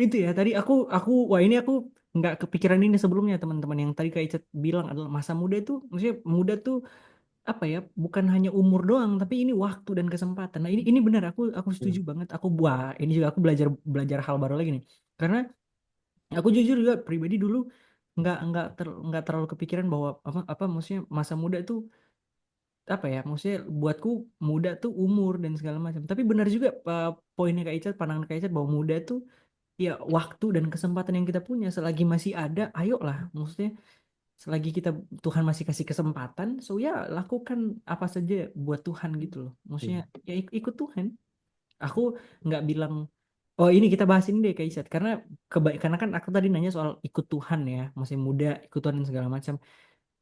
itu ya tadi aku wah ini aku nggak kepikiran ini sebelumnya teman-teman yang tadi Kak Icat bilang adalah masa muda itu maksudnya muda tuh apa ya bukan hanya umur doang tapi ini waktu dan kesempatan. Nah ini benar aku setuju banget. Aku buah ini juga aku belajar belajar hal baru lagi nih. Karena aku jujur juga pribadi dulu nggak terlalu kepikiran bahwa apa maksudnya masa muda itu apa ya maksudnya buatku muda tuh umur dan segala macam tapi benar juga poinnya Kak Icat pandangan Kak Icat bahwa muda tuh ya waktu dan kesempatan yang kita punya selagi masih ada ayolah maksudnya selagi kita Tuhan masih kasih kesempatan so ya lakukan apa saja buat Tuhan gitu loh maksudnya Iya. ya ikut Tuhan aku nggak bilang oh ini kita bahas ini deh Kak Icat karena karena kan aku tadi nanya soal ikut Tuhan ya masih muda ikut Tuhan dan segala macam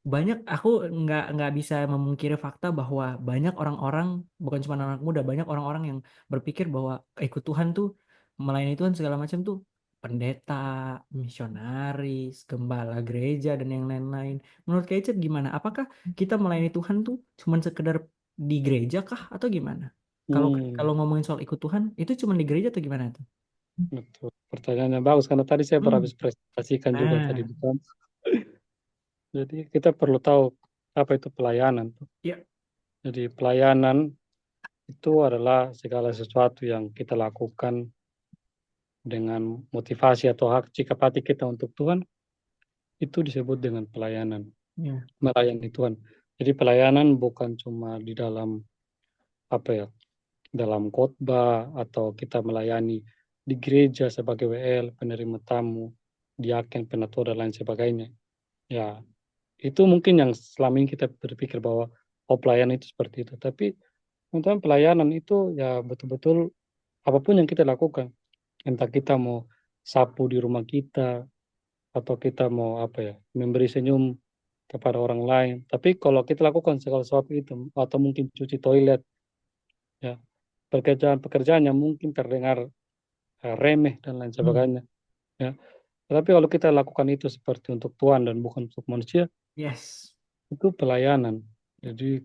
banyak aku nggak bisa memungkiri fakta bahwa banyak orang-orang bukan cuma anak muda banyak orang-orang yang berpikir bahwa ikut Tuhan tuh melayani Tuhan segala macam tuh pendeta, misionaris, gembala gereja dan yang lain-lain. Menurut Kak gimana? Apakah kita melayani Tuhan tuh cuma sekedar di gereja kah atau gimana? Kalau Hmm, kalau ngomongin soal ikut Tuhan itu cuma di gereja atau gimana tuh? betul. Pertanyaannya bagus karena tadi saya baru Hmm. habis presentasikan juga tadi Nah, di kampus. Jadi kita perlu tahu apa itu pelayanan tuh. ya, Jadi pelayanan itu adalah segala sesuatu yang kita lakukan dengan motivasi atau hak cika hati kita untuk Tuhan, itu disebut dengan pelayanan, ya, melayani Tuhan. Jadi pelayanan bukan cuma di dalam apa ya, dalam khotbah atau kita melayani di gereja sebagai WL, penerima tamu, diaken, penatua dan lain sebagainya. Ya, itu mungkin yang selama ini kita berpikir bahwa oh pelayanan itu seperti itu. Tapi teman pelayanan itu ya betul-betul apapun yang kita lakukan. Entah kita mau sapu di rumah kita atau kita mau apa ya, memberi senyum kepada orang lain. Tapi kalau kita lakukan segala sesuatu itu atau mungkin cuci toilet ya, pekerjaan-pekerjaan yang mungkin terdengar remeh dan lain hmm, sebagainya ya. Tapi kalau kita lakukan itu seperti untuk Tuhan dan bukan untuk manusia, yes. itu pelayanan. Jadi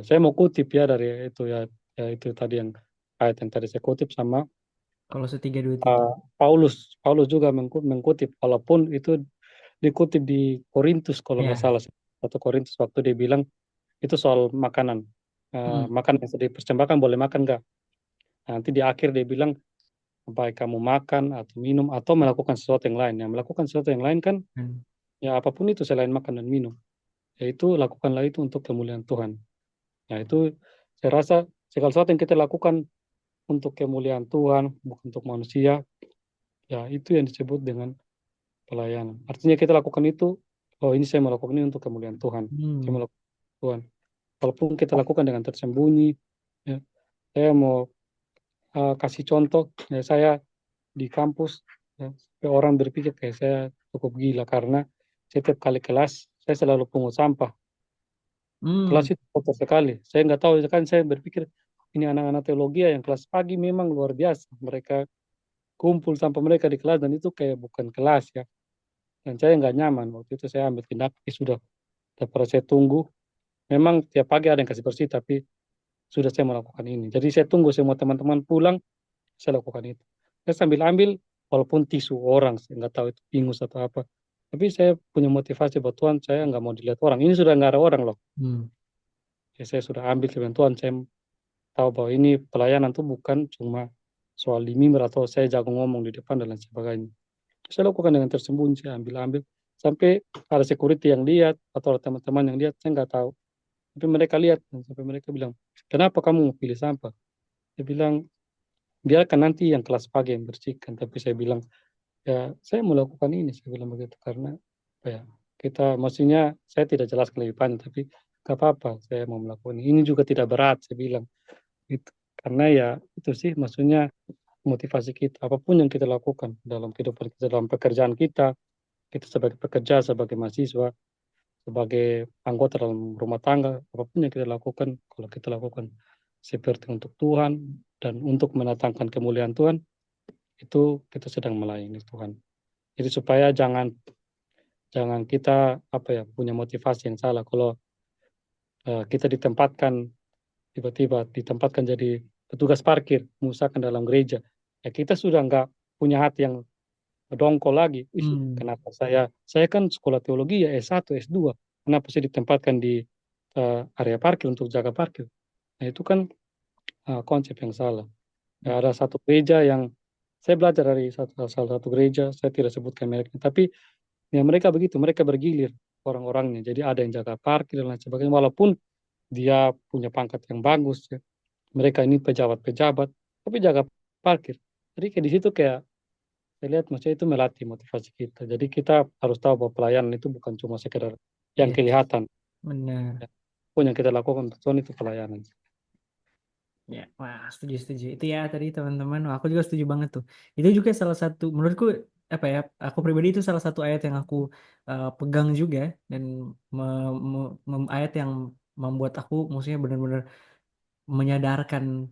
saya mau kutip ya dari itu ya, ya itu tadi yang ayat yang tadi saya kutip sama Kalau setiga dua tiga. Paulus. Paulus juga mengkutip, walaupun itu dikutip di Korintus kalau nggak Ya. salah, satu Korintus waktu dia bilang itu soal makanan. Hmm. Makan yang sudah dipersembahkan boleh makan nggak? Nah, nanti di akhir dia bilang baik kamu makan atau minum atau melakukan sesuatu yang lain. Yang melakukan sesuatu yang lain kan Hmm. ya apapun itu selain makan dan minum, yaitu lakukanlah itu untuk kemuliaan Tuhan. Nah itu saya rasa segala sesuatu yang kita lakukan untuk kemuliaan Tuhan, bukan untuk manusia, ya itu yang disebut dengan pelayanan. Artinya kita lakukan itu, oh ini saya melakukan ini untuk kemuliaan Tuhan. Saya Hmm. melakukan Tuhan. Walaupun kita lakukan dengan tersembunyi, ya, saya mau kasih contoh, ya, saya di kampus, ya, supaya orang berpikir kayak saya cukup gila karena setiap kali kelas saya selalu pungut sampah. Kelas Hmm. itu kotor sekali. Saya nggak tahu, kan saya berpikir ini anak-anak teologi ya yang kelas pagi memang luar biasa. Mereka kumpul sampai mereka di kelas dan itu kayak bukan kelas ya. Dan saya nggak nyaman. Waktu itu saya ambil tindak, sudah daripada saya tunggu. Memang tiap pagi ada yang kasih bersih, tapi sudah saya melakukan ini. Jadi saya tunggu semua teman-teman pulang, saya lakukan itu. Saya sambil ambil, walaupun tisu orang, saya nggak tahu itu ingus atau apa. Tapi saya punya motivasi buat Tuhan, saya nggak mau dilihat orang. Ini sudah nggak ada orang loh. Hmm. Ya, saya sudah ambil kebentuan, saya tahu bahwa ini pelayanan tuh bukan cuma soal di mimbar atau saya jago ngomong di depan dan lain sebagainya. Saya lakukan dengan tersembunyi, saya ambil-ambil. Sampai ada security yang lihat, atau ada teman-teman yang lihat, saya nggak tahu. Tapi mereka lihat, dan sampai mereka bilang, kenapa kamu mau pilih sampah? Dia bilang, biarkan nanti yang kelas pagi yang bersihkan. Tapi saya bilang, ya saya melakukan ini, saya bilang begitu. Karena apa ya, kita, maksudnya saya tidak jelaskan lebih panjang, tapi gak apa-apa, saya mau melakukan ini. Ini juga tidak berat, saya bilang. Gitu. Karena ya itu sih, maksudnya motivasi kita, apapun yang kita lakukan dalam kehidupan kita, dalam pekerjaan kita, kita sebagai pekerja, sebagai mahasiswa, sebagai anggota dalam rumah tangga, apapun yang kita lakukan, kalau kita lakukan seperti untuk Tuhan dan untuk mendatangkan kemuliaan Tuhan, itu kita sedang melayani Tuhan. Jadi supaya jangan jangan kita apa ya punya motivasi yang salah. Kalau kita ditempatkan tiba-tiba ditempatkan jadi petugas parkir, misalkan dalam gereja, ya kita sudah nggak punya hati yang dongkol lagi. Ih, Hmm. kenapa saya kan sekolah teologi ya S1, S2. Kenapa saya ditempatkan di area parkir untuk jaga parkir? Nah, itu kan konsep yang salah. Ya, Ya. ada satu gereja yang saya belajar dari salah satu gereja, saya tidak sebutkan mereknya, tapi ya mereka begitu, mereka bergilir orang-orangnya. Jadi ada yang jaga parkir dan lain sebagainya, walaupun dia punya pangkat yang bagus, ya. Mereka ini pejabat-pejabat, tapi jaga parkir. Jadi kayak di situ kayak saya lihat maksudnya itu melatih motivasi kita. Jadi kita harus tahu bahwa pelayanan itu bukan cuma sekedar yang Iya, kelihatan. benar. Ya. Pun yang kita lakukan untuk Tuhan itu pelayanan. Ya, wah, setuju, setuju. Itu ya tadi teman-teman, wah, aku juga setuju banget tuh. Itu juga salah satu, menurutku, apa ya, aku pribadi itu salah satu ayat yang aku pegang juga, dan ayat yang membuat aku, maksudnya benar-benar menyadarkan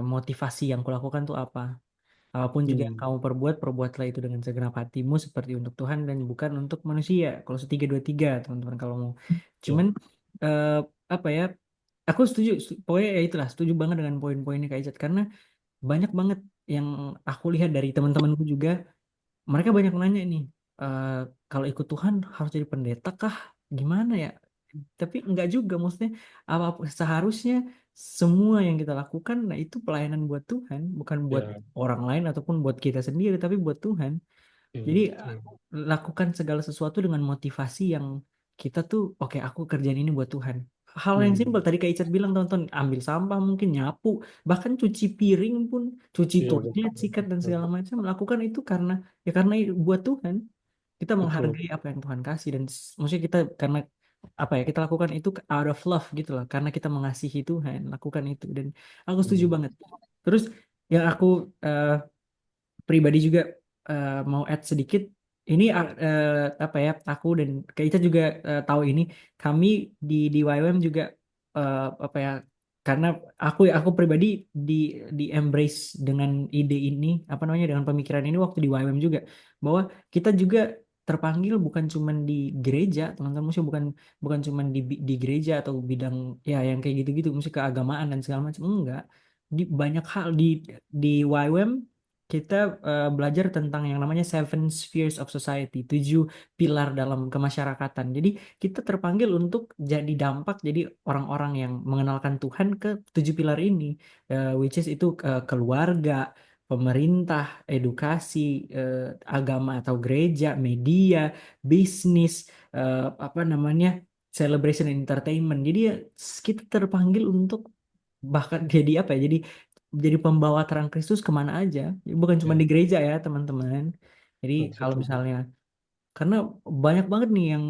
motivasi yang kulakukan tuh apa. Apapun juga yang Hmm. kamu perbuat, perbuatlah itu dengan segenap hatimu seperti untuk Tuhan dan bukan untuk manusia. Kolose 3:23, teman-teman, kalau mau. Ya. Cuman eh, apa ya? Aku setuju, pokoknya ya itulah, setuju banget dengan poin-poinnya Kak Icat, karena banyak banget yang aku lihat dari teman-temanku juga, mereka banyak nanya nih, eh, kalau ikut Tuhan harus jadi pendeta kah? Gimana ya? Tapi enggak juga, maksudnya apa seharusnya semua yang kita lakukan, nah itu pelayanan buat Tuhan, bukan buat Ya. orang lain ataupun buat kita sendiri, tapi buat Tuhan. Jadi Betul. lakukan segala sesuatu dengan motivasi yang kita tuh, oke, aku kerjaan ini buat Tuhan. Hal yang simpel Hmm. tadi Kak Icat bilang, tonton, ambil sampah, mungkin nyapu, bahkan cuci piring pun, cuci Iya, toilet, betul, sikat dan betul, segala macam, melakukan itu karena, ya karena buat Tuhan. Kita betul. menghargai apa yang Tuhan kasih, dan maksudnya kita karena apa ya, kita lakukan itu out of love gitu loh, karena kita mengasihi Tuhan, lakukan itu. Dan aku setuju Hmm. banget. Terus yang aku eh, pribadi juga mau add sedikit, ini apa ya, aku dan Kak Ica juga tahu ini, kami di YWM juga apa ya, karena aku pribadi di embrace dengan ide ini, apa namanya, dengan pemikiran ini waktu di YWM juga, bahwa kita juga terpanggil bukan cuman di gereja, teman-teman, maksudnya bukan bukan cuman di gereja atau bidang ya yang kayak gitu-gitu, mesti keagamaan dan segala macam, enggak, di banyak hal di YWM kita belajar tentang yang namanya Seven Spheres of Society, 7 pilar dalam kemasyarakatan. Jadi kita terpanggil untuk jadi dampak, jadi orang-orang yang mengenalkan Tuhan ke 7 pilar ini, which is itu keluarga, pemerintah, edukasi, agama atau gereja, media, bisnis, apa namanya, celebration and entertainment. Jadi ya, kita terpanggil untuk bahkan jadi apa ya, jadi pembawa terang Kristus kemana aja, bukan cuma Ya, di gereja ya teman-teman. Jadi kalau betul. misalnya Karena banyak banget nih yang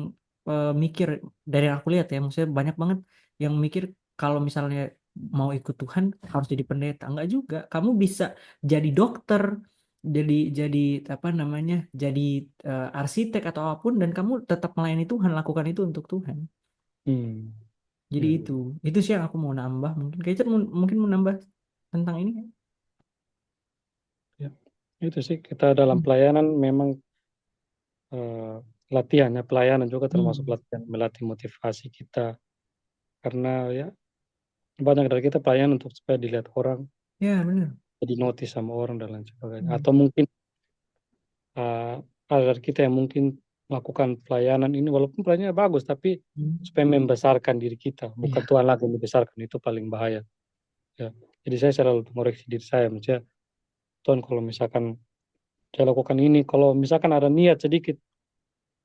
mikir, dari yang aku lihat ya, maksudnya banyak banget yang mikir kalau misalnya mau ikut Tuhan harus jadi pendeta. Enggak juga. Kamu bisa jadi dokter, jadi apa namanya, jadi arsitek atau apapun, dan kamu tetap melayani Tuhan, lakukan itu untuk Tuhan. Hmm. Jadi Ya, itu sih yang aku mau nambah. Mungkin kayak mungkin mau nambah tentang ini. ya. Itu sih kita dalam Hmm. pelayanan memang eh, latihan ya, pelayanan juga termasuk Hmm. latihan melatih motivasi kita, karena ya banyak dari kita pelayanan untuk supaya dilihat orang, Ya benar. jadi notice sama orang dan lain sebagainya, Hmm. atau mungkin eh, ada dari kita yang mungkin melakukan pelayanan ini walaupun pelayanannya bagus tapi Hmm. supaya membesarkan diri kita, bukan Iya. Tuhan lagi yang dibesarkan, itu paling bahaya ya. Jadi saya selalu mengoreksi diri saya, maksudnya Tuhan kalau misalkan saya lakukan ini, kalau misalkan ada niat sedikit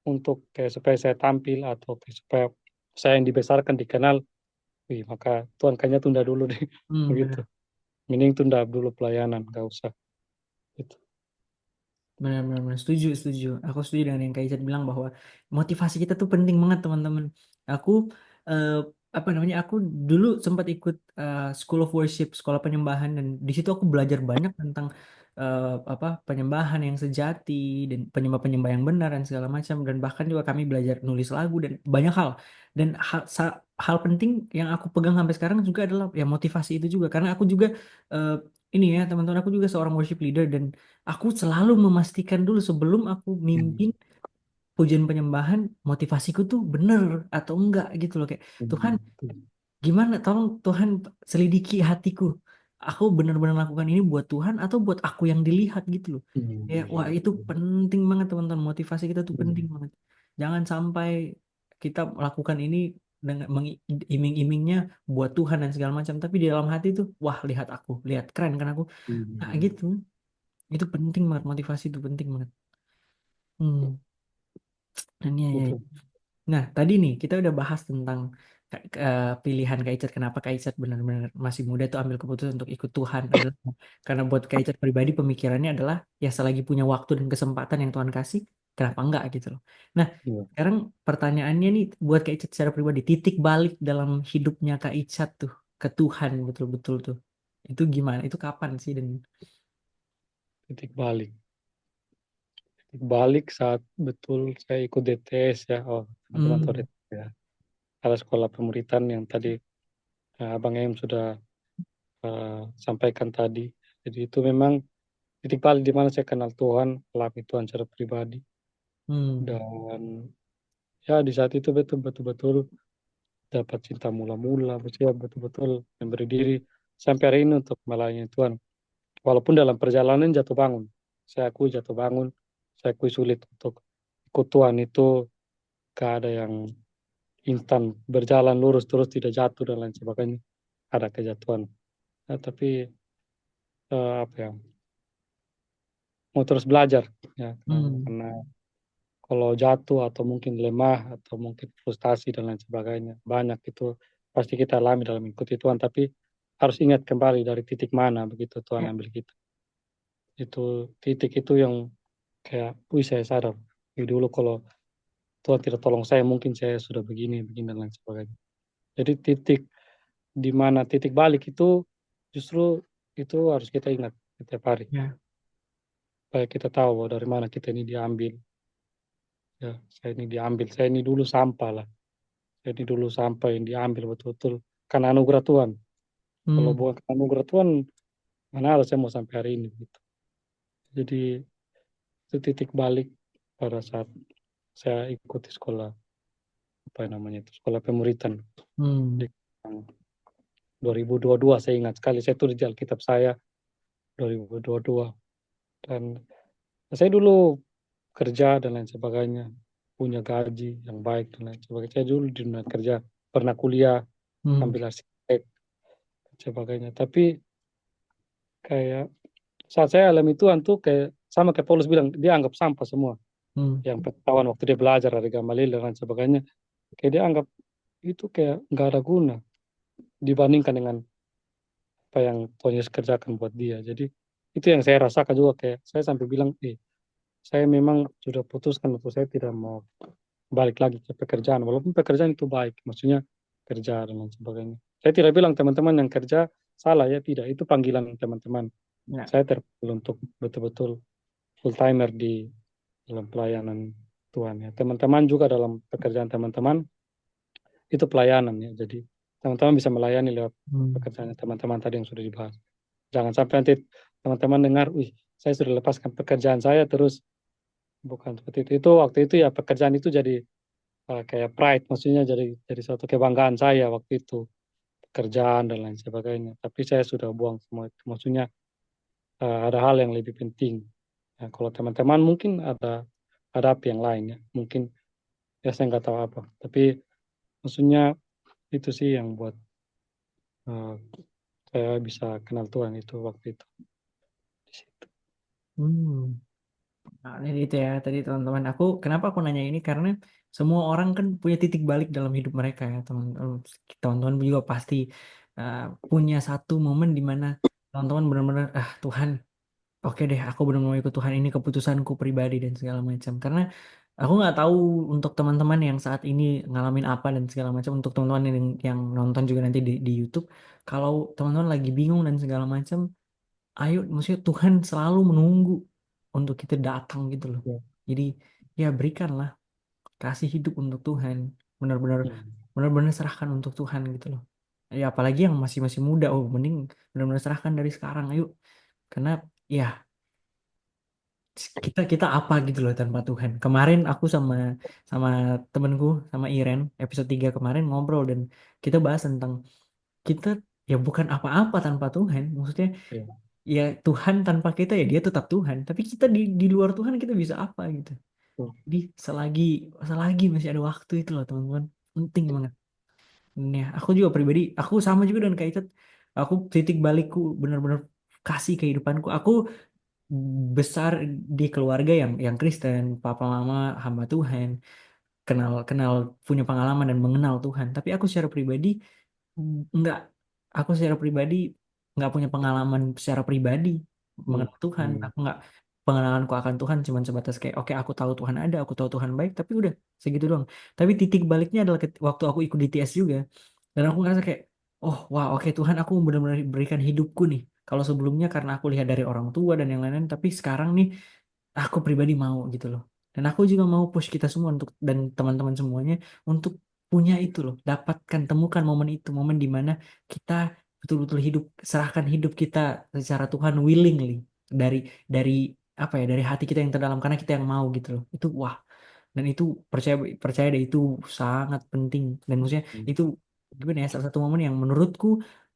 untuk kayak supaya saya tampil atau kayak supaya saya yang dibesarkan dikenal, wih, maka Tuhan kayaknya tunda dulu deh begitu. Benar. Mending tunda dulu pelayanan, gak usah gitu. Benar, benar. Setuju, setuju. Aku setuju dengan yang Kak Icat bilang bahwa motivasi kita tuh penting banget, teman-teman. Aku eh, apa namanya? Aku dulu sempat ikut School of Worship, sekolah penyembahan, dan di situ aku belajar banyak tentang apa penyembahan yang sejati dan penyembah-penyembah yang benar dan segala macam. Dan bahkan juga kami belajar nulis lagu dan banyak hal. Dan hal penting yang aku pegang sampai sekarang juga adalah ya motivasi itu juga, karena aku juga eh, ini ya teman-teman, aku juga seorang worship leader, dan aku selalu memastikan dulu sebelum aku mimpin Hmm. pujian penyembahan, motivasiku tuh bener atau enggak gitu loh. Kayak Tuhan, Hmm. gimana, tolong Tuhan selidiki hatiku, aku benar-benar lakukan ini buat Tuhan atau buat aku yang dilihat gitu loh. Ya wah, itu penting banget teman-teman, motivasi kita tuh penting banget. Jangan sampai kita melakukan ini dengan mengiming-imingnya buat Tuhan dan segala macam, tapi di dalam hati tuh wah, lihat aku, lihat keren kan aku, nah gitu. Itu penting banget, motivasi itu penting banget. Hmm. Dan ya, ya. Betul. Nah, tadi nih kita udah bahas tentang pilihan Kak Icat, kenapa Kak Icat benar-benar masih muda tuh ambil keputusan untuk ikut Tuhan adalah karena buat Kak Icat pribadi pemikirannya adalah ya selagi punya waktu dan kesempatan yang Tuhan kasih, kenapa enggak gitu loh. Nah, Iya. sekarang pertanyaannya nih buat Kak Icat secara pribadi, titik balik dalam hidupnya Kak Icat tuh ke Tuhan betul-betul tuh. Itu gimana? Itu kapan sih? Dan Titik balik. Titik balik saat betul saya ikut DTS ya. Oh, teman-teman tahu hmm, DTS ya. Ada sekolah pemuritan yang tadi Abang Em sudah sampaikan tadi. Jadi itu memang titik balik di mana saya kenal Tuhan, alami Tuhan secara pribadi. hmm, Dan ya di saat itu betul-betul dapat cinta mula-mula, maksudnya betul-betul memberi diri sampai hari ini untuk melayani Tuhan. Walaupun dalam perjalanan jatuh bangun, saya akui jatuh bangun, saya akui sulit untuk ikut Tuhan itu, gak ada yang instan berjalan lurus terus tidak jatuh dan lain sebagainya. Ada kejatuhan. Nah, tapi apa ya, mau terus belajar ya, hmm, karena kalau jatuh atau mungkin lemah atau mungkin frustasi dan lain sebagainya banyak itu pasti kita alami dalam mengikuti Tuhan, tapi harus ingat kembali dari titik mana begitu Tuhan ya, ambil kita. Itu titik itu yang kayak, wih saya sadar, wih dulu kalau Tuhan tidak tolong saya mungkin saya sudah begini, begini dan lain sebagainya. Jadi titik di mana titik balik itu justru itu harus kita ingat setiap hari. ya, Supaya kita tahu bahwa dari mana kita ini diambil. Ya, saya ini diambil, saya ini dulu sampah lah. Saya ini dulu sampah yang diambil betul-betul karena anugerah Tuhan. Kalau hmm, bukan karena anugerah Tuhan, mana ada saya mau sampai hari ini gitu. Jadi itu titik balik pada saat saya ikuti sekolah apa namanya itu sekolah pemuritan di hmm, 2022, saya ingat sekali saya tulis di Alkitab saya 2022. Dan saya dulu kerja dan lain sebagainya, punya gaji yang baik dan lain sebagainya. Saya dulu di dunia kerja, pernah kuliah, hmm, ambil arsitek dan sebagainya. Tapi kayak saat saya alami Tuhan tuh kayak sama kayak Paulus bilang, dia anggap sampah semua. hmm, Yang pengetahuan waktu dia belajar dari Gamaliel dan lain sebagainya, kayak dia anggap itu kayak nggak ada guna dibandingkan dengan apa yang Tuhan Yesus kerjakan buat dia. Jadi itu yang saya rasakan juga, kayak saya sampai bilang, saya memang sudah putuskan untuk saya tidak mau balik lagi ke pekerjaan. Walaupun pekerjaan itu baik, maksudnya kerja dan lain sebagainya. Saya tidak bilang teman-teman yang kerja salah ya, tidak. Itu panggilan teman-teman. Ya. Saya terpanggil untuk betul-betul full timer di dalam pelayanan Tuhan ya. Teman-teman juga dalam pekerjaan teman-teman itu pelayanan ya. Jadi teman-teman bisa melayani lewat Hmm. pekerjaan teman-teman tadi yang sudah dibahas. Jangan sampai nanti teman-teman dengar, wih, saya sudah lepaskan pekerjaan saya terus bukan seperti itu. Itu waktu itu ya pekerjaan itu jadi kayak pride, maksudnya jadi suatu kebanggaan saya waktu itu pekerjaan dan lain sebagainya. Tapi saya sudah buang semua itu. Maksudnya ada hal yang lebih penting. Ya, kalau teman-teman mungkin ada apa yang lain ya. Mungkin ya saya nggak tahu apa. Tapi maksudnya itu sih yang buat eh, saya bisa kenal Tuhan itu waktu itu. Di situ. Hmm. Nah, jadi itu ya tadi teman-teman. Kenapa aku nanya ini karena semua orang kan punya titik balik dalam hidup mereka ya teman. Teman-teman juga pasti uh, punya satu momen di mana teman-teman benar-benar Tuhan, oke deh, aku benar-benar mau ikut Tuhan, ini keputusanku pribadi dan segala macam. Karena aku nggak tahu untuk teman-teman yang saat ini ngalamin apa dan segala macam. Untuk teman-teman yang nonton juga nanti di YouTube, kalau teman-teman lagi bingung dan segala macam, ayo, maksudnya Tuhan selalu menunggu untuk kita datang gitu loh. Ya. Jadi ya berikanlah, kasih hidup untuk Tuhan, benar-benar Hmm. benar-benar serahkan untuk Tuhan gitu loh. Ya apalagi yang masih masih muda, oh mending benar-benar serahkan dari sekarang, ayo. Karena ya kita kita apa gitu loh tanpa Tuhan. Kemarin aku sama sama temenku, sama Iren, episode 3 kemarin ngobrol dan kita bahas tentang kita ya bukan apa-apa tanpa Tuhan. Maksudnya Ya. ya Tuhan tanpa kita ya dia tetap Tuhan. Tapi kita di luar Tuhan kita bisa apa gitu. Tuh. Jadi selagi selagi masih ada waktu itu loh teman-teman. Penting banget. Ya, aku juga pribadi, aku sama juga dengan Kak Icat. Aku titik balikku benar-benar kasih kehidupanku. Aku besar di keluarga yang Kristen, papa mama hamba Tuhan, kenal kenal punya pengalaman dan mengenal Tuhan. Tapi aku secara pribadi enggak, aku secara pribadi nggak punya pengalaman secara pribadi Hmm. mengenal Tuhan. Hmm. Aku nggak, pengenalanku akan Tuhan cuma sebatas kayak oke aku tahu Tuhan ada, aku tahu Tuhan baik, tapi udah segitu doang. Tapi titik baliknya adalah waktu aku ikut DTS juga dan aku ngerasa kayak oh wah oke Tuhan aku benar-benar berikan hidupku nih. Kalau sebelumnya karena aku lihat dari orang tua dan yang lain-lain, tapi sekarang nih aku pribadi mau gitu loh. Dan aku juga mau push kita semua untuk dan teman-teman semuanya untuk punya itu loh, dapatkan temukan momen itu, momen di mana kita betul-betul hidup, serahkan hidup kita secara Tuhan willingly dari dari apa ya, dari hati kita yang terdalam karena kita yang mau gitu loh. Itu wah, dan itu percaya percaya deh itu sangat penting dan maksudnya Hmm. itu gimana ya, salah satu momen yang menurutku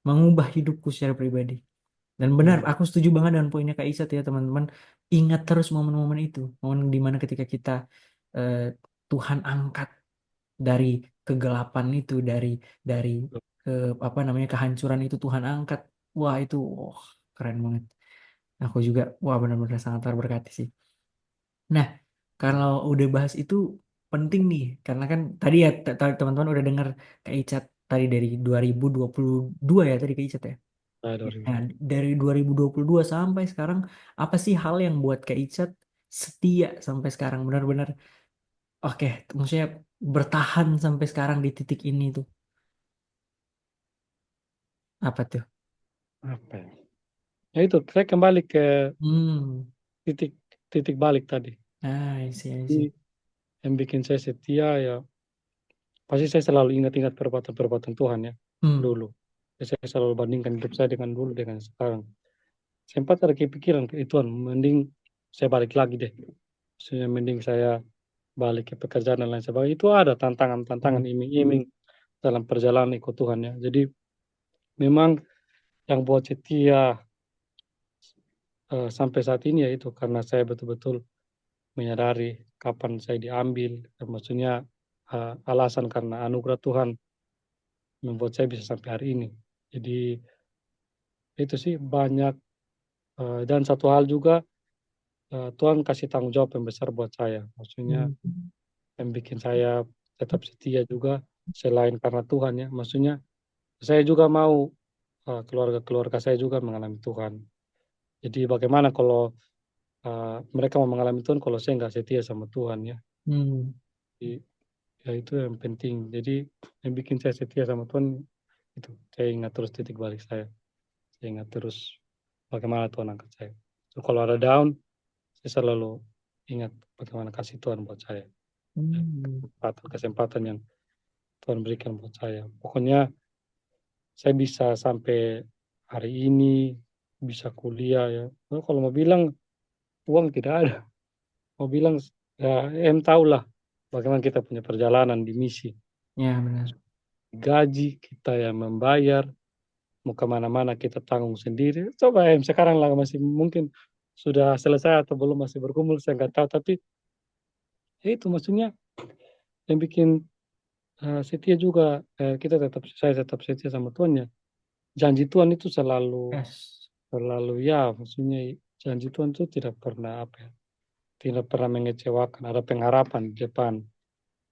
mengubah hidupku secara pribadi. Dan benar, Hmm. aku setuju banget dengan poinnya Kak Isat ya teman-teman. Ingat terus momen-momen itu, momen dimana ketika kita eh, Tuhan angkat dari kegelapan itu, dari ke apa namanya kehancuran itu Tuhan angkat. Wah itu, wah, keren banget. Aku juga, wah benar-benar sangat terberkati sih. Nah, kalau udah bahas itu penting nih, karena kan tadi ya teman-teman udah dengar Kak Icat tadi dari 2022 ya tadi Kak Icat ya. Ada Nah, dari 2022 sampai sekarang, apa sih hal yang buat Kak Icat setia sampai sekarang? Benar-benar, oke, maksudnya bertahan sampai sekarang di titik ini tuh. Apa tuh? apa ya? Ya itu, saya kembali ke Hmm, titik titik balik tadi. I see. Jadi yang bikin saya setia ya pasti saya selalu ingat-ingat perbuatan-perbuatan Tuhan ya Hmm, dulu. Saya selalu bandingkan hidup saya dengan dulu dengan sekarang. Sempat ada kepikiran ke Tuhan, mending saya balik lagi deh. Maksudnya mending saya balik ke pekerjaan dan lain sebagainya. Itu ada tantangan-tantangan iming-iming dalam perjalanan ikut Tuhan ya. Jadi memang yang buat setia sampai saat ini ya itu karena saya betul-betul menyadari kapan saya diambil. Maksudnya alasan karena anugerah Tuhan membuat saya bisa sampai hari ini. Jadi itu sih banyak dan satu hal juga Tuhan kasih tanggung jawab yang besar buat saya. Maksudnya hmm, yang bikin saya tetap setia juga selain karena Tuhan ya. Maksudnya saya juga mau keluarga-keluarga saya juga mengalami Tuhan. Jadi bagaimana kalau mereka mau mengalami Tuhan kalau saya nggak setia sama Tuhan ya. Hmm. Jadi, ya itu yang penting. Jadi yang bikin saya setia sama Tuhan itu saya ingat terus titik balik saya. Saya ingat terus bagaimana Tuhan angkat saya. So, kalau ada down, saya selalu ingat bagaimana kasih Tuhan buat saya. Ya, Hmm. kesempatan yang Tuhan berikan buat saya. Pokoknya saya bisa sampai hari ini, bisa kuliah ya. Oh, kalau mau bilang uang tidak ada. Mau bilang ya em tahulah bagaimana kita punya perjalanan di misi. Ya benar. Gaji kita yang membayar, mau kemana-mana kita tanggung sendiri. Coba em sekarang lah masih mungkin sudah selesai atau belum masih bergumul saya nggak tahu. Tapi ya itu maksudnya yang bikin setia juga saya tetap setia sama Tuhan ya. Janji Tuhan itu selalu Yes. selalu ya maksudnya janji Tuhan itu tidak pernah apa ya, tidak pernah mengecewakan, ada pengharapan di depan.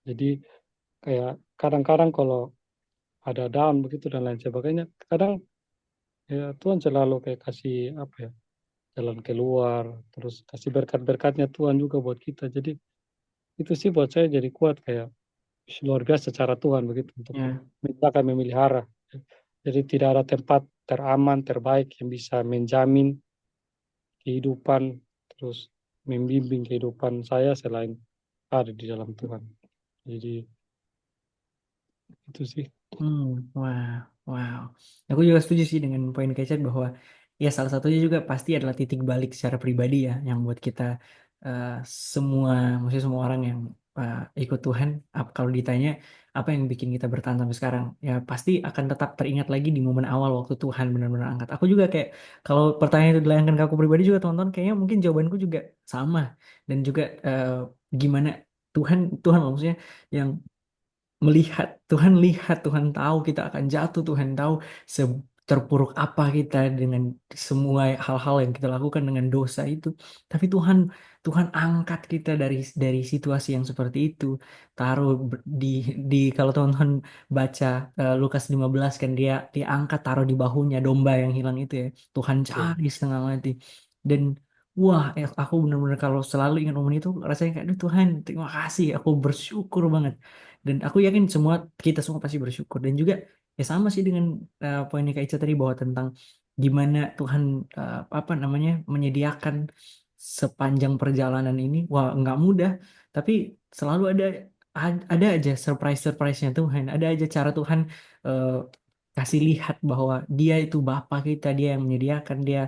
Jadi kayak kadang-kadang kalau ada down begitu dan lain sebagainya, kadang ya Tuhan selalu kayak kasih apa ya, jalan keluar, terus kasih berkat-berkatnya Tuhan juga buat kita. Jadi itu sih buat saya jadi kuat kayak luar biasa cara Tuhan begitu untuk Ya. kami memelihara. Jadi tidak ada tempat teraman, terbaik yang bisa menjamin kehidupan, terus membimbing kehidupan saya selain ada di dalam Tuhan. Jadi itu sih. Hmm, wah, wow. Aku juga setuju sih dengan poin Kecet bahwa ya salah satunya juga pasti adalah titik balik secara pribadi ya, yang buat kita eh, semua, maksudnya semua orang yang ikut Tuhan, kalau ditanya apa yang bikin kita bertahan sampai sekarang, ya pasti akan tetap teringat lagi di momen awal waktu Tuhan benar-benar angkat. Aku juga kayak kalau pertanyaan itu dilayangkan ke aku pribadi juga teman-teman, kayaknya mungkin jawabanku juga sama dan juga gimana Tuhan, Tuhan maksudnya yang melihat Tuhan lihat Tuhan tahu kita akan jatuh Tuhan tahu terpuruk apa kita dengan semua hal-hal yang kita lakukan dengan dosa itu tapi Tuhan Tuhan angkat kita dari situasi yang seperti itu taruh di kalau teman-teman baca Lukas 15 kan dia diangkat taruh di bahunya domba yang hilang itu ya Tuhan Ya, cari setengah mati dan wah aku benar-benar kalau selalu ingat momen itu rasanya kayak aduh Tuhan terima kasih aku bersyukur banget dan aku yakin semua kita semua pasti bersyukur dan juga ya sama sih dengan poinnya Kak Ica tadi bahwa tentang gimana Tuhan apa namanya menyediakan sepanjang perjalanan ini. Wah, nggak mudah, tapi selalu ada aja surprise-nya Tuhan. Ada aja cara Tuhan eh, kasih lihat bahwa Dia itu Bapa kita, Dia yang menyediakan, Dia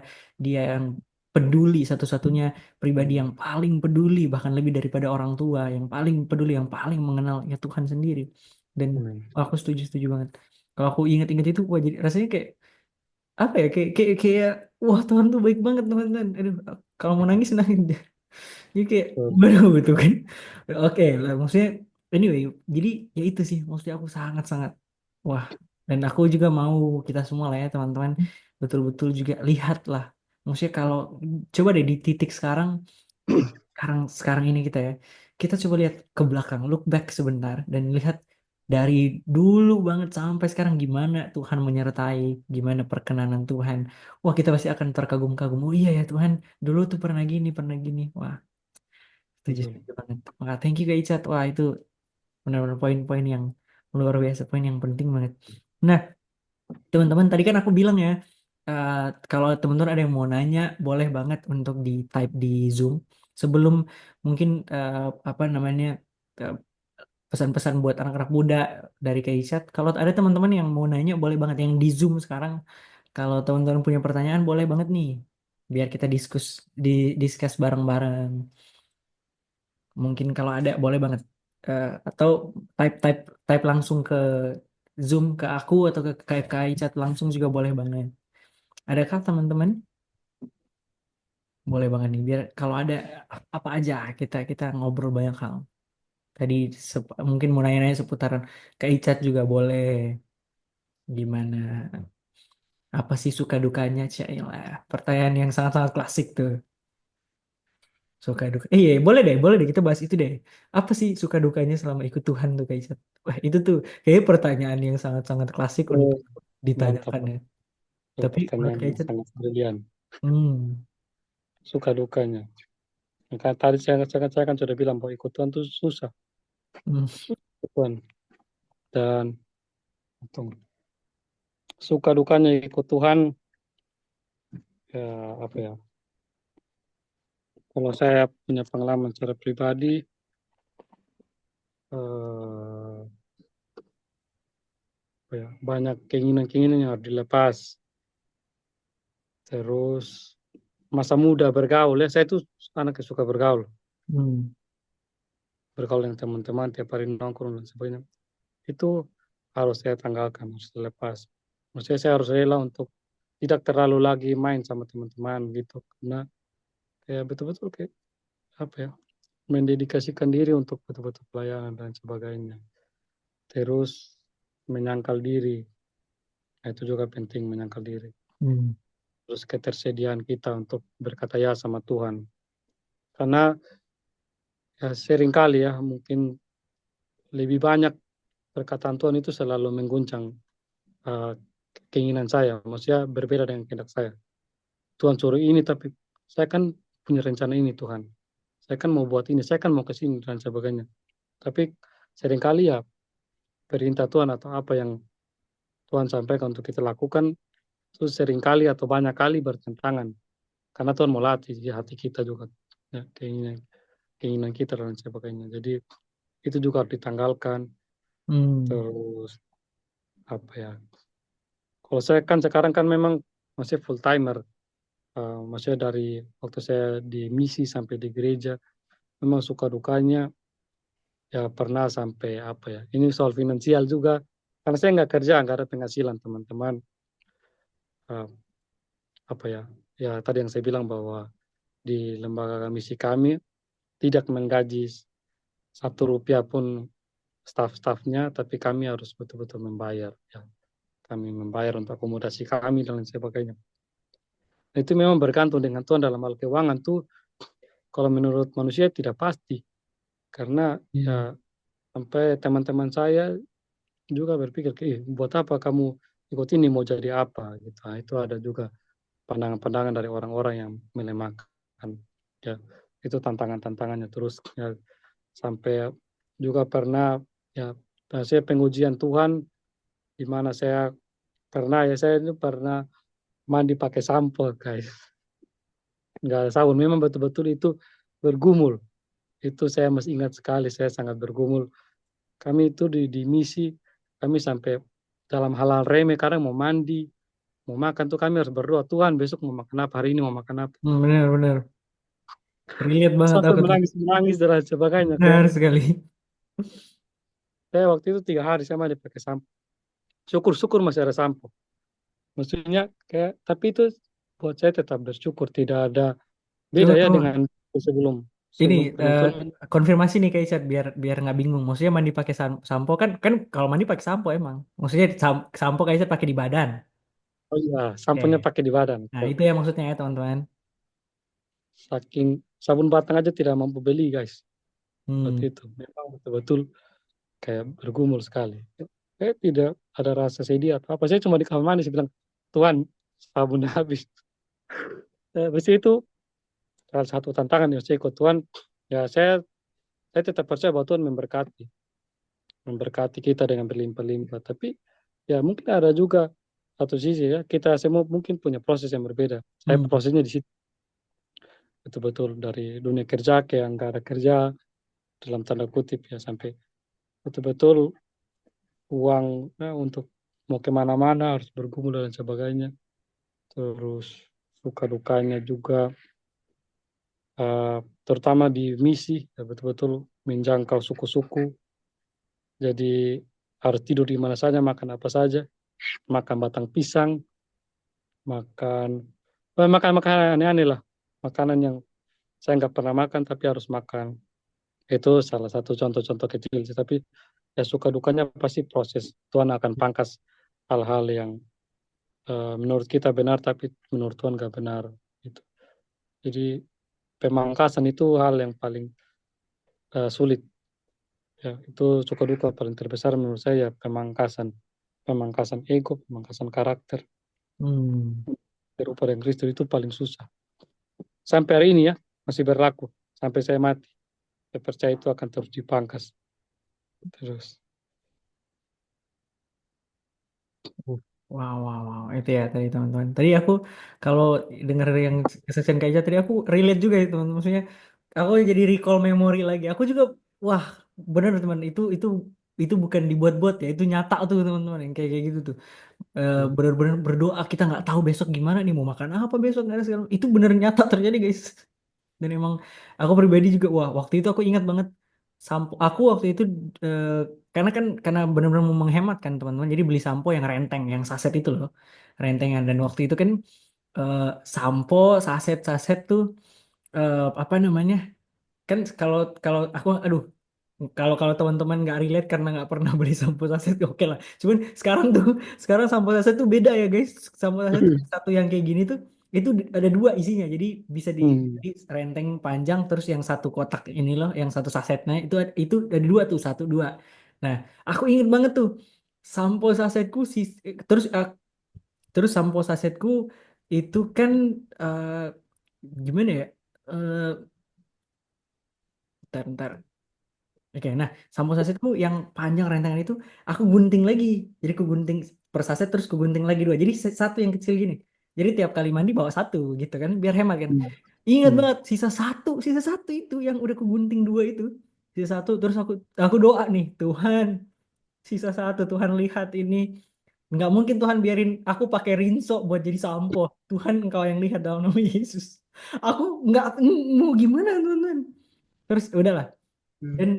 Dia yang peduli satu-satunya pribadi yang paling peduli bahkan lebih daripada orang tua yang paling peduli yang paling mengenal ya Tuhan sendiri dan amin. aku setuju bebanget kalau aku ingat-ingat itu wah jadi rasanya kayak apa ya kayak wah Tuhan tuh baik banget teman-teman aduh kalau mau nangis nangis jadi kayak Betul, baru gitu kan oke lah maksudnya anyway jadi ya itu sih maksudnya aku sangat-sangat wah dan aku juga mau kita semua lah ya teman-teman betul-betul juga lihat lah maksudnya kalau coba deh di titik sekarang sekarang sekarang ini kita coba lihat ke belakang look back sebentar dan lihat dari dulu banget sampai sekarang gimana Tuhan menyertai gimana perkenanan Tuhan wah kita pasti akan terkagum-kagum oh iya ya Tuhan dulu tuh pernah gini wah betul. setuju banget maka thank you Kak Icat wah itu benar-benar poin-poin yang luar biasa poin yang penting banget nah teman-teman tadi kan aku bilang ya eh, kalau teman-teman ada yang mau nanya boleh banget untuk di type di Zoom sebelum mungkin apa namanya eh, pesan-pesan buat anak-anak muda dari Kaisat. Kalau ada teman-teman yang mau nanya boleh banget yang di Zoom sekarang. Kalau teman-teman punya pertanyaan boleh banget nih biar kita diskus bareng-bareng. Mungkin kalau ada boleh banget. Atau type type type langsung ke Zoom ke aku atau ke Kaisat langsung juga boleh banget. Adakah teman-teman? Boleh banget nih. Biar kalau ada apa aja kita kita ngobrol banyak hal. Tadi mungkin mau nanya-nanya seputaran ke Icat juga boleh. Gimana? Apa sih suka dukanya? Cailah. Pertanyaan yang sangat-sangat klasik tuh. Suka duka. Iya, boleh deh kita bahas itu deh. Apa sih suka dukanya selama ikut Tuhan tuh Kak Icat? Wah, itu tuh kayaknya pertanyaan yang sangat-sangat klasik Oh, untuk mantap. ditanyakan ya. Itu Tapi menurut pertanyaan Kak yang Icat, sangat brilian. hmm, Suka dukanya. Maka tadi saya kan sudah bilang bahwa ikut Tuhan itu susah, Hmm. ikut Tuhan. Dan tunggu, suka dukanya ikut Tuhan, ya apa ya? Kalau saya punya pengalaman secara pribadi, eh, apa ya, banyak keinginan-keinginan yang harus dilepas. Terus masa muda bergaul ya, saya tuh anak yang suka bergaul, Hmm. bergaul dengan teman-teman tiap hari nongkrong dan sebagainya. Itu harus saya tanggalkan, harus dilepas. Maksudnya saya harus rela untuk tidak terlalu lagi main sama teman-teman gitu, karena kayak betul-betul kayak apa ya, mendedikasikan diri untuk betul-betul pelayanan dan sebagainya. Terus menyangkal diri, nah, itu juga penting menyangkal diri. Hmm. Terus ketersediaan kita untuk berkata ya sama Tuhan. Karena ya seringkali ya mungkin lebih banyak perkataan Tuhan itu selalu mengguncang uh, keinginan saya. Maksudnya berbeda dengan kehendak saya. Tuhan suruh ini tapi saya kan punya rencana ini Tuhan. Saya kan mau buat ini, saya kan mau ke sini dan sebagainya. Tapi seringkali ya perintah Tuhan atau apa yang Tuhan sampaikan untuk kita lakukan itu seringkali atau banyak kali bertentangan. Karena Tuhan mau latih di hati kita juga. Ya, keinginan kita dan sebagainya. Jadi itu juga harus ditanggalkan. Hmm. Terus apa ya? Kalau saya kan sekarang kan memang masih full timer. Maksudnya dari waktu saya di misi sampai di gereja, memang suka dukanya ya pernah sampai apa ya? Ini soal finansial juga. Karena saya nggak kerja, nggak ada penghasilan teman-teman. Eh, apa ya? Ya tadi yang saya bilang bahwa di lembaga misi kami tidak menggaji satu rupiah pun staf-stafnya, tapi kami harus betul-betul membayar. Ya. Kami membayar untuk akomodasi kami dan lain sebagainya. Itu memang bergantung dengan Tuhan dalam hal keuangan tuh. Kalau menurut manusia tidak pasti, karena Hmm. ya sampai teman-teman saya juga berpikir, buat apa kamu ikut ini mau jadi apa gitu. Nah, itu ada juga pandangan-pandangan dari orang-orang yang melemahkan. Ya, itu tantangan-tantangannya terus ya, sampai juga pernah ya saya pengujian Tuhan di mana saya pernah ya saya itu pernah mandi pakai sampo guys, nggak ada sabun, memang betul-betul itu bergumul. Itu saya masih ingat sekali, saya sangat bergumul. Kami itu di misi, kami sampai dalam hal-hal remeh, kadang mau mandi, mau makan tuh kami harus berdoa, Tuhan besok mau makan apa, hari ini mau makan apa. Benar-benar. Relate banget Sampai aku tuh. menangis-menangis dan sebagainya. Kayak Benar sekali. saya waktu itu 3 hari saya mandi pakai sampo. Syukur-syukur masih ada sampo. Maksudnya kayak, tapi itu buat saya tetap bersyukur, tidak ada beda Tunggu, ya tunggu. dengan sebelum Ini sebelum penonton. konfirmasi nih kayak Icat, biar biar nggak bingung. Maksudnya mandi pakai sampo kan kan kalau mandi pakai sampo emang. Maksudnya sampo kayak Icat pakai di badan. Oh iya, Oke. samponya pakai di badan. Nah, itu ya maksudnya ya, teman-teman. Saking sabun batang aja tidak mampu beli guys. Hmm. Waktu itu memang betul-betul kayak bergumul sekali. Saya tidak ada rasa sedih atau apa. Saya cuma di kamar mandi saya bilang, Tuhan sabunnya habis. Habis itu salah satu tantangan yang saya ikut Tuhan, ya saya tetap percaya bahwa Tuhan memberkati, memberkati kita dengan berlimpah-limpah. Tapi ya mungkin ada juga satu sisi ya, kita semua mungkin punya proses yang berbeda. Saya Hmm. prosesnya di situ betul-betul dari dunia kerja ke yang nggak ada kerja dalam tanda kutip ya, sampai betul-betul uang untuk mau kemana-mana harus bergumul dan sebagainya. Terus suka dukanya juga terutama di misi ya betul-betul menjangkau suku-suku. Jadi harus tidur di mana saja, makan apa saja, makan batang pisang, makan makan makanan aneh-aneh lah, makanan yang saya nggak pernah makan tapi harus makan. Itu salah satu contoh-contoh kecil sih. Tapi ya suka dukanya pasti proses. Tuhan akan pangkas hal-hal yang menurut kita benar tapi menurut Tuhan nggak benar gitu. Jadi pemangkasan itu hal yang paling sulit ya. Itu suka duka paling terbesar menurut saya ya pemangkasan, pemangkasan ego, pemangkasan karakter. Hmm. Serupa dengan Kristus itu paling susah sampai hari ini ya, masih berlaku. sampai saya mati. Saya percaya itu akan terus dipangkas terus. Uh, Wow, wow, wow. Itu ya tadi teman-teman. Tadi aku kalau dengar yang kesaksian Kak Ica tadi aku relate juga itu teman. Maksudnya aku jadi recall memory lagi. Aku juga wah, bener teman. Itu bukan dibuat-buat ya. Itu nyata tuh teman-teman yang kayak kayak gitu tuh. Hmm. Bener-bener berdoa kita nggak tahu besok gimana nih mau makan apa besok nggak ada segala. Itu bener nyata terjadi guys. Dan emang aku pribadi juga wah waktu itu aku ingat banget sampo aku waktu itu eh, karena benar-benar mau menghemat kan teman-teman jadi beli sampo yang renteng yang saset itu loh rentengan dan waktu itu kan eh, sampo saset-saset tuh apa namanya kan kalau kalau aku aduh kalau kalau teman-teman nggak relate karena nggak pernah beli sampo saset oke lah cuman sekarang sampo saset tuh beda ya guys sampo saset tuh satu yang kayak gini tuh itu ada dua isinya jadi bisa Hmm. jadi renteng panjang terus yang satu kotak ini loh yang satu sasetnya itu ada dua tuh satu dua nah aku inget banget tuh sampo sasetku terus sampo sasetku itu kan eh, gimana ya eh bentar. Oke, nah sampo sasetku yang panjang rentangan itu aku gunting lagi. Jadi aku gunting per saset terus aku gunting lagi dua. Jadi satu yang kecil gini. Jadi tiap kali mandi bawa satu gitu kan, biar hemat kan. Hmm. Ingat Hmm. banget sisa satu itu yang udah aku gunting dua itu. Sisa satu terus aku doa nih, Tuhan, sisa satu Tuhan lihat ini. Nggak mungkin Tuhan biarin aku pakai rinso buat jadi sampo. Tuhan engkau yang lihat dalam nama Yesus. Aku nggak mau gimana teman-teman. Terus udahlah. Hmm. Dan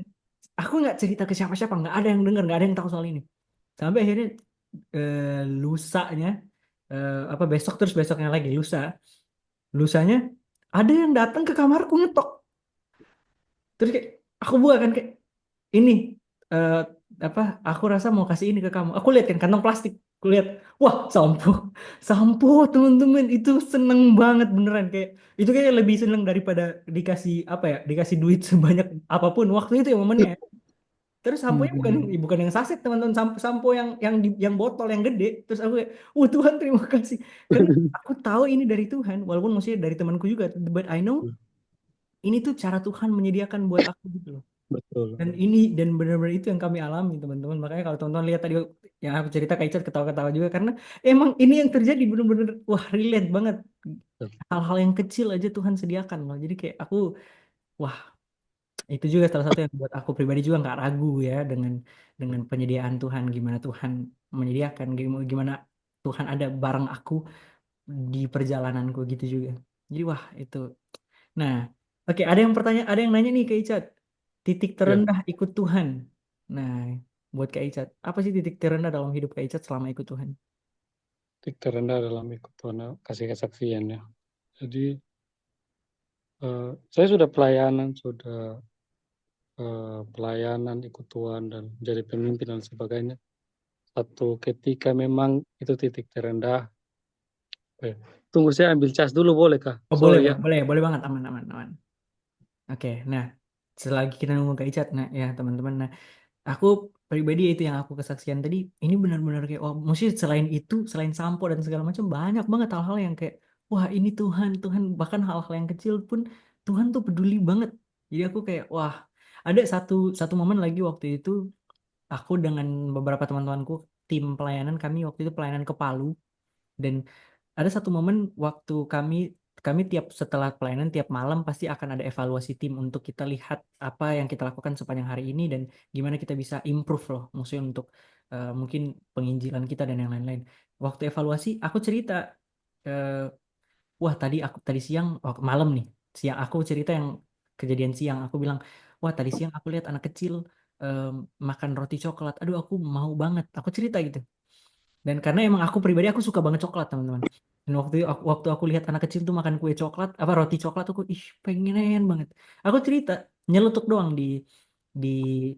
aku nggak cerita ke siapa-siapa, nggak ada yang dengar, nggak ada yang tahu soal ini. Sampai akhirnya lusanya, apa besok terus besoknya lagi lusanya ada yang datang ke kamarku ngetok. Terus kayak aku buka kan kayak ini eh, apa? Aku rasa mau kasih ini ke kamu. Aku lihat kan kantong plastik. Aku lihat, wah sampo, sampo teman-teman itu seneng banget beneran kayak itu kayaknya lebih seneng daripada dikasih apa ya, dikasih duit sebanyak apapun waktu itu ya momennya. Terus samponya bukan Hmm. bukan yang saset teman-teman sampo sampo yang botol yang gede. Terus aku kayak, Tuhan terima kasih. Karena aku tahu ini dari Tuhan, walaupun maksudnya dari temanku juga. But I know ini tuh cara Tuhan menyediakan buat aku gitu loh. Betul. Dan benar-benar itu yang kami alami teman-teman. Makanya kalau teman-teman lihat tadi yang aku cerita Kak Icat ketawa-ketawa juga karena emang ini yang terjadi benar-benar wah relate banget. Hal-hal yang kecil aja Tuhan sediakan loh. Jadi kayak aku wah itu juga salah satu yang buat aku pribadi juga nggak ragu ya dengan penyediaan Tuhan gimana Tuhan menyediakan gimana Tuhan ada bareng aku di perjalananku gitu juga jadi wah itu nah oke ada yang nanya nih ke Icat titik Ya, terendah ikut Tuhan nah buat Kak Icat apa sih titik terendah dalam hidup Kak Icat selama ikut Tuhan. titik terendah dalam ikut Tuhan kasih kesaksian ya. Jadi saya sudah pelayanan, sudah pelayanan ikut Tuhan dan jadi pemimpin dan sebagainya. Satu ketika memang itu titik terendah. Eh, Tunggu saya ambil cas dulu boleh kah? Oh boleh Sorry ya. boleh boleh boleh banget aman aman aman oke nah selagi kita nunggu Kak Icat nah ya teman-teman nah aku pribadi itu yang aku kesaksian tadi ini benar-benar kayak wah mesti selain itu selain sampo dan segala macam banyak banget hal-hal yang kayak wah ini Tuhan Tuhan bahkan hal-hal yang kecil pun Tuhan tuh peduli banget jadi aku kayak wah ada satu satu momen lagi waktu itu aku dengan beberapa teman-temanku tim pelayanan kami waktu itu pelayanan ke Palu dan ada satu momen waktu kami tiap setelah pelayanan tiap malam pasti akan ada evaluasi tim untuk kita lihat apa yang kita lakukan sepanjang hari ini dan gimana kita bisa improve loh, maksudnya untuk mungkin penginjilan kita dan yang lain-lain. Waktu evaluasi aku cerita, eh, wah tadi siang, malam nih, siang aku cerita yang kejadian siang aku bilang, wah tadi siang aku lihat anak kecil em, makan roti coklat, aduh aku mau banget, aku cerita gitu. Dan karena emang aku pribadi aku suka banget coklat teman-teman. Dan waktu aku lihat anak kecil tuh makan kue coklat, apa roti coklat aku ih pengen banget. Aku cerita nyeletuk doang di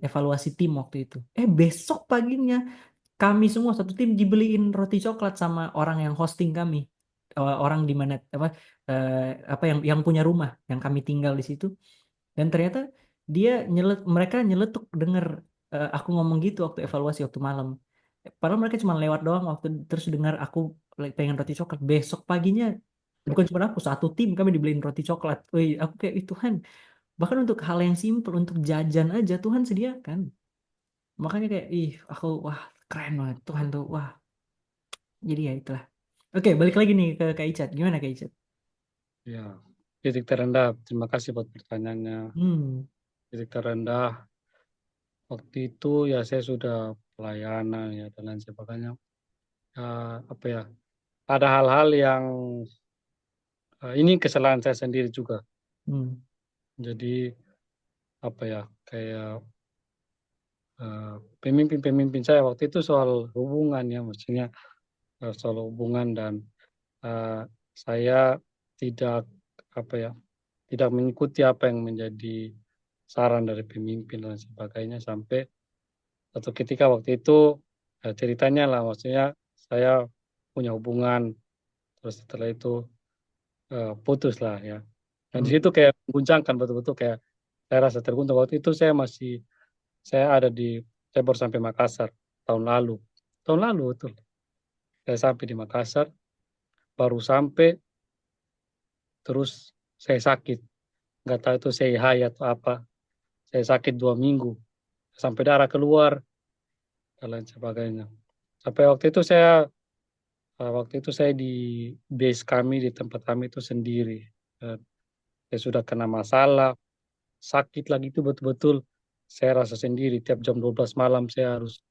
evaluasi tim waktu itu. Besok paginya kami semua satu tim dibeliin roti coklat sama orang yang hosting kami. Orang di mana eh, apa yang punya rumah yang kami tinggal di situ dan ternyata mereka nyeletuk denger aku ngomong gitu waktu evaluasi waktu malam. Padahal mereka cuma lewat doang waktu terus dengar aku pengen roti coklat. Besok paginya bukan cuma aku satu tim kami dibeliin roti coklat. Wih, aku kayak itu Tuhan Bahkan untuk hal yang simpel, untuk jajan aja Tuhan sediakan. Makanya kayak, aku, wah keren banget. Tuhan tuh, wah. Jadi ya itulah. Oke, balik lagi nih ke Kak Icat. Gimana Kak Icat? Ya, titik terendah. Terima kasih buat pertanyaannya. Hmm, Titik terendah waktu itu ya saya sudah pelayanan ya dan lain sebagainya. Apa ya? Ada hal-hal yang ini kesalahan saya sendiri juga. hmm, Jadi apa ya? Kayak pemimpin-pemimpin saya waktu itu soal hubungan ya, maksudnya soal hubungan dan eh, saya tidak apa ya? Tidak mengikuti apa yang menjadi saran dari pemimpin dan sebagainya sampai satu ketika waktu itu ceritanya lah maksudnya saya punya hubungan terus setelah itu putus lah ya dan di hmm. situ kayak mengguncangkan betul-betul kayak saya rasa terguncang waktu itu saya ada di saya baru sampai Makassar tahun lalu betul saya sampai di Makassar baru sampai terus saya sakit nggak tahu itu saya high atau apa saya sakit 2 minggu sampai darah keluar dan lain sebagainya sampai waktu itu saya di base kami di tempat kami itu sendiri. Eh, saya sudah kena masalah, sakit lagi itu betul-betul saya rasa sendiri. Tiap jam 12 malam saya harus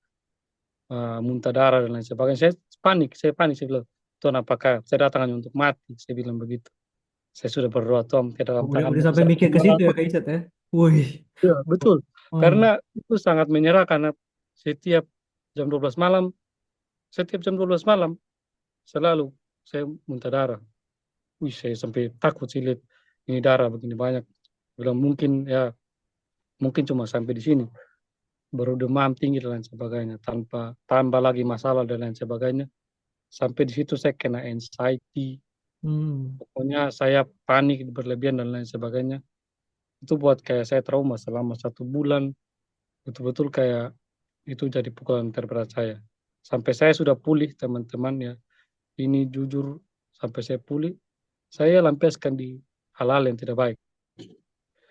muntah darah dan lain sebagainya. Saya panik, saya bilang, Tuhan apakah saya datang hanya untuk mati? Saya bilang begitu. Saya sudah berdoa, Tuhan ke dalam Udah tanganmu sampai mikir ke situ ya aku. Kak Icat ya. Wih. Ya, betul. Hmm. Karena itu sangat menyerah karena setiap jam 12 malam, setiap jam 12 malam selalu saya muntah darah. Wih, saya sampai takut sih lihat ini darah begini banyak. Bilang mungkin ya, mungkin cuma sampai di sini. Baru demam tinggi dan lain sebagainya. Tanpa tambah lagi masalah dan lain sebagainya. Sampai di situ saya kena anxiety. Hmm. Pokoknya saya panik berlebihan dan lain sebagainya. Itu buat kayak saya trauma selama 1 bulan. Betul-betul kayak itu jadi pukulan terberat saya. Sampai saya sudah pulih teman-teman ya. Ini jujur sampai saya pulih. Saya lampiaskan di hal-hal yang tidak baik.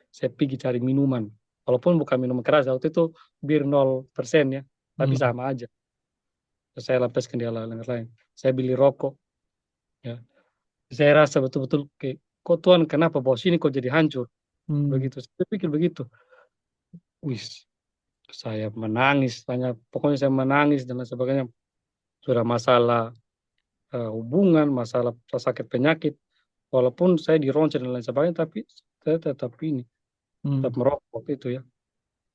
Saya pergi cari minuman. Walaupun bukan minuman keras, waktu itu bir 0% ya, tapi Hmm. sama aja. Terus saya lampiaskan di hal-hal yang lain. Saya beli rokok, ya. Saya rasa betul-betul kayak, kok Tuhan kenapa bos ini kok jadi hancur? Hmm. Begitu. Saya pikir begitu. Wih, saya menangis. Pokoknya saya menangis dan lain sebagainya. Sudah masalah hubungan, masalah sakit penyakit. Walaupun saya dironsen dan lain sebagainya, tapi saya tetap ini, tetap Hmm. merokok waktu itu ya.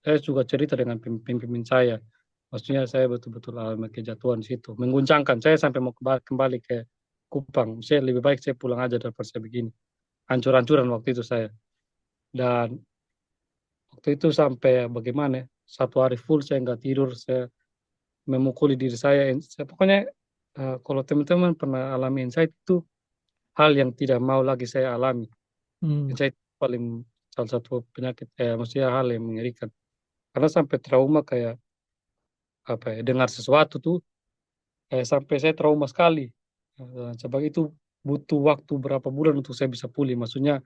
Saya juga cerita dengan pemimpin saya. Maksudnya saya betul-betul alami kejatuhan di situ. Mengguncangkan. Saya sampai mau kembali ke Kupang. Saya lebih baik saya pulang aja daripada saya begini. Hancur-hancuran waktu itu saya. Dan waktu itu sampai bagaimana ya, 1 hari full saya nggak tidur. Saya memukuli diri pokoknya kalau teman-teman pernah alami insight itu hal yang tidak mau lagi saya alami. Hmm. Insight paling salah satu penyakit, maksudnya hal yang mengerikan. Karena sampai trauma kayak apa ya, dengar sesuatu tuh sampai saya trauma sekali. Sebab itu butuh waktu berapa bulan untuk saya bisa pulih. Maksudnya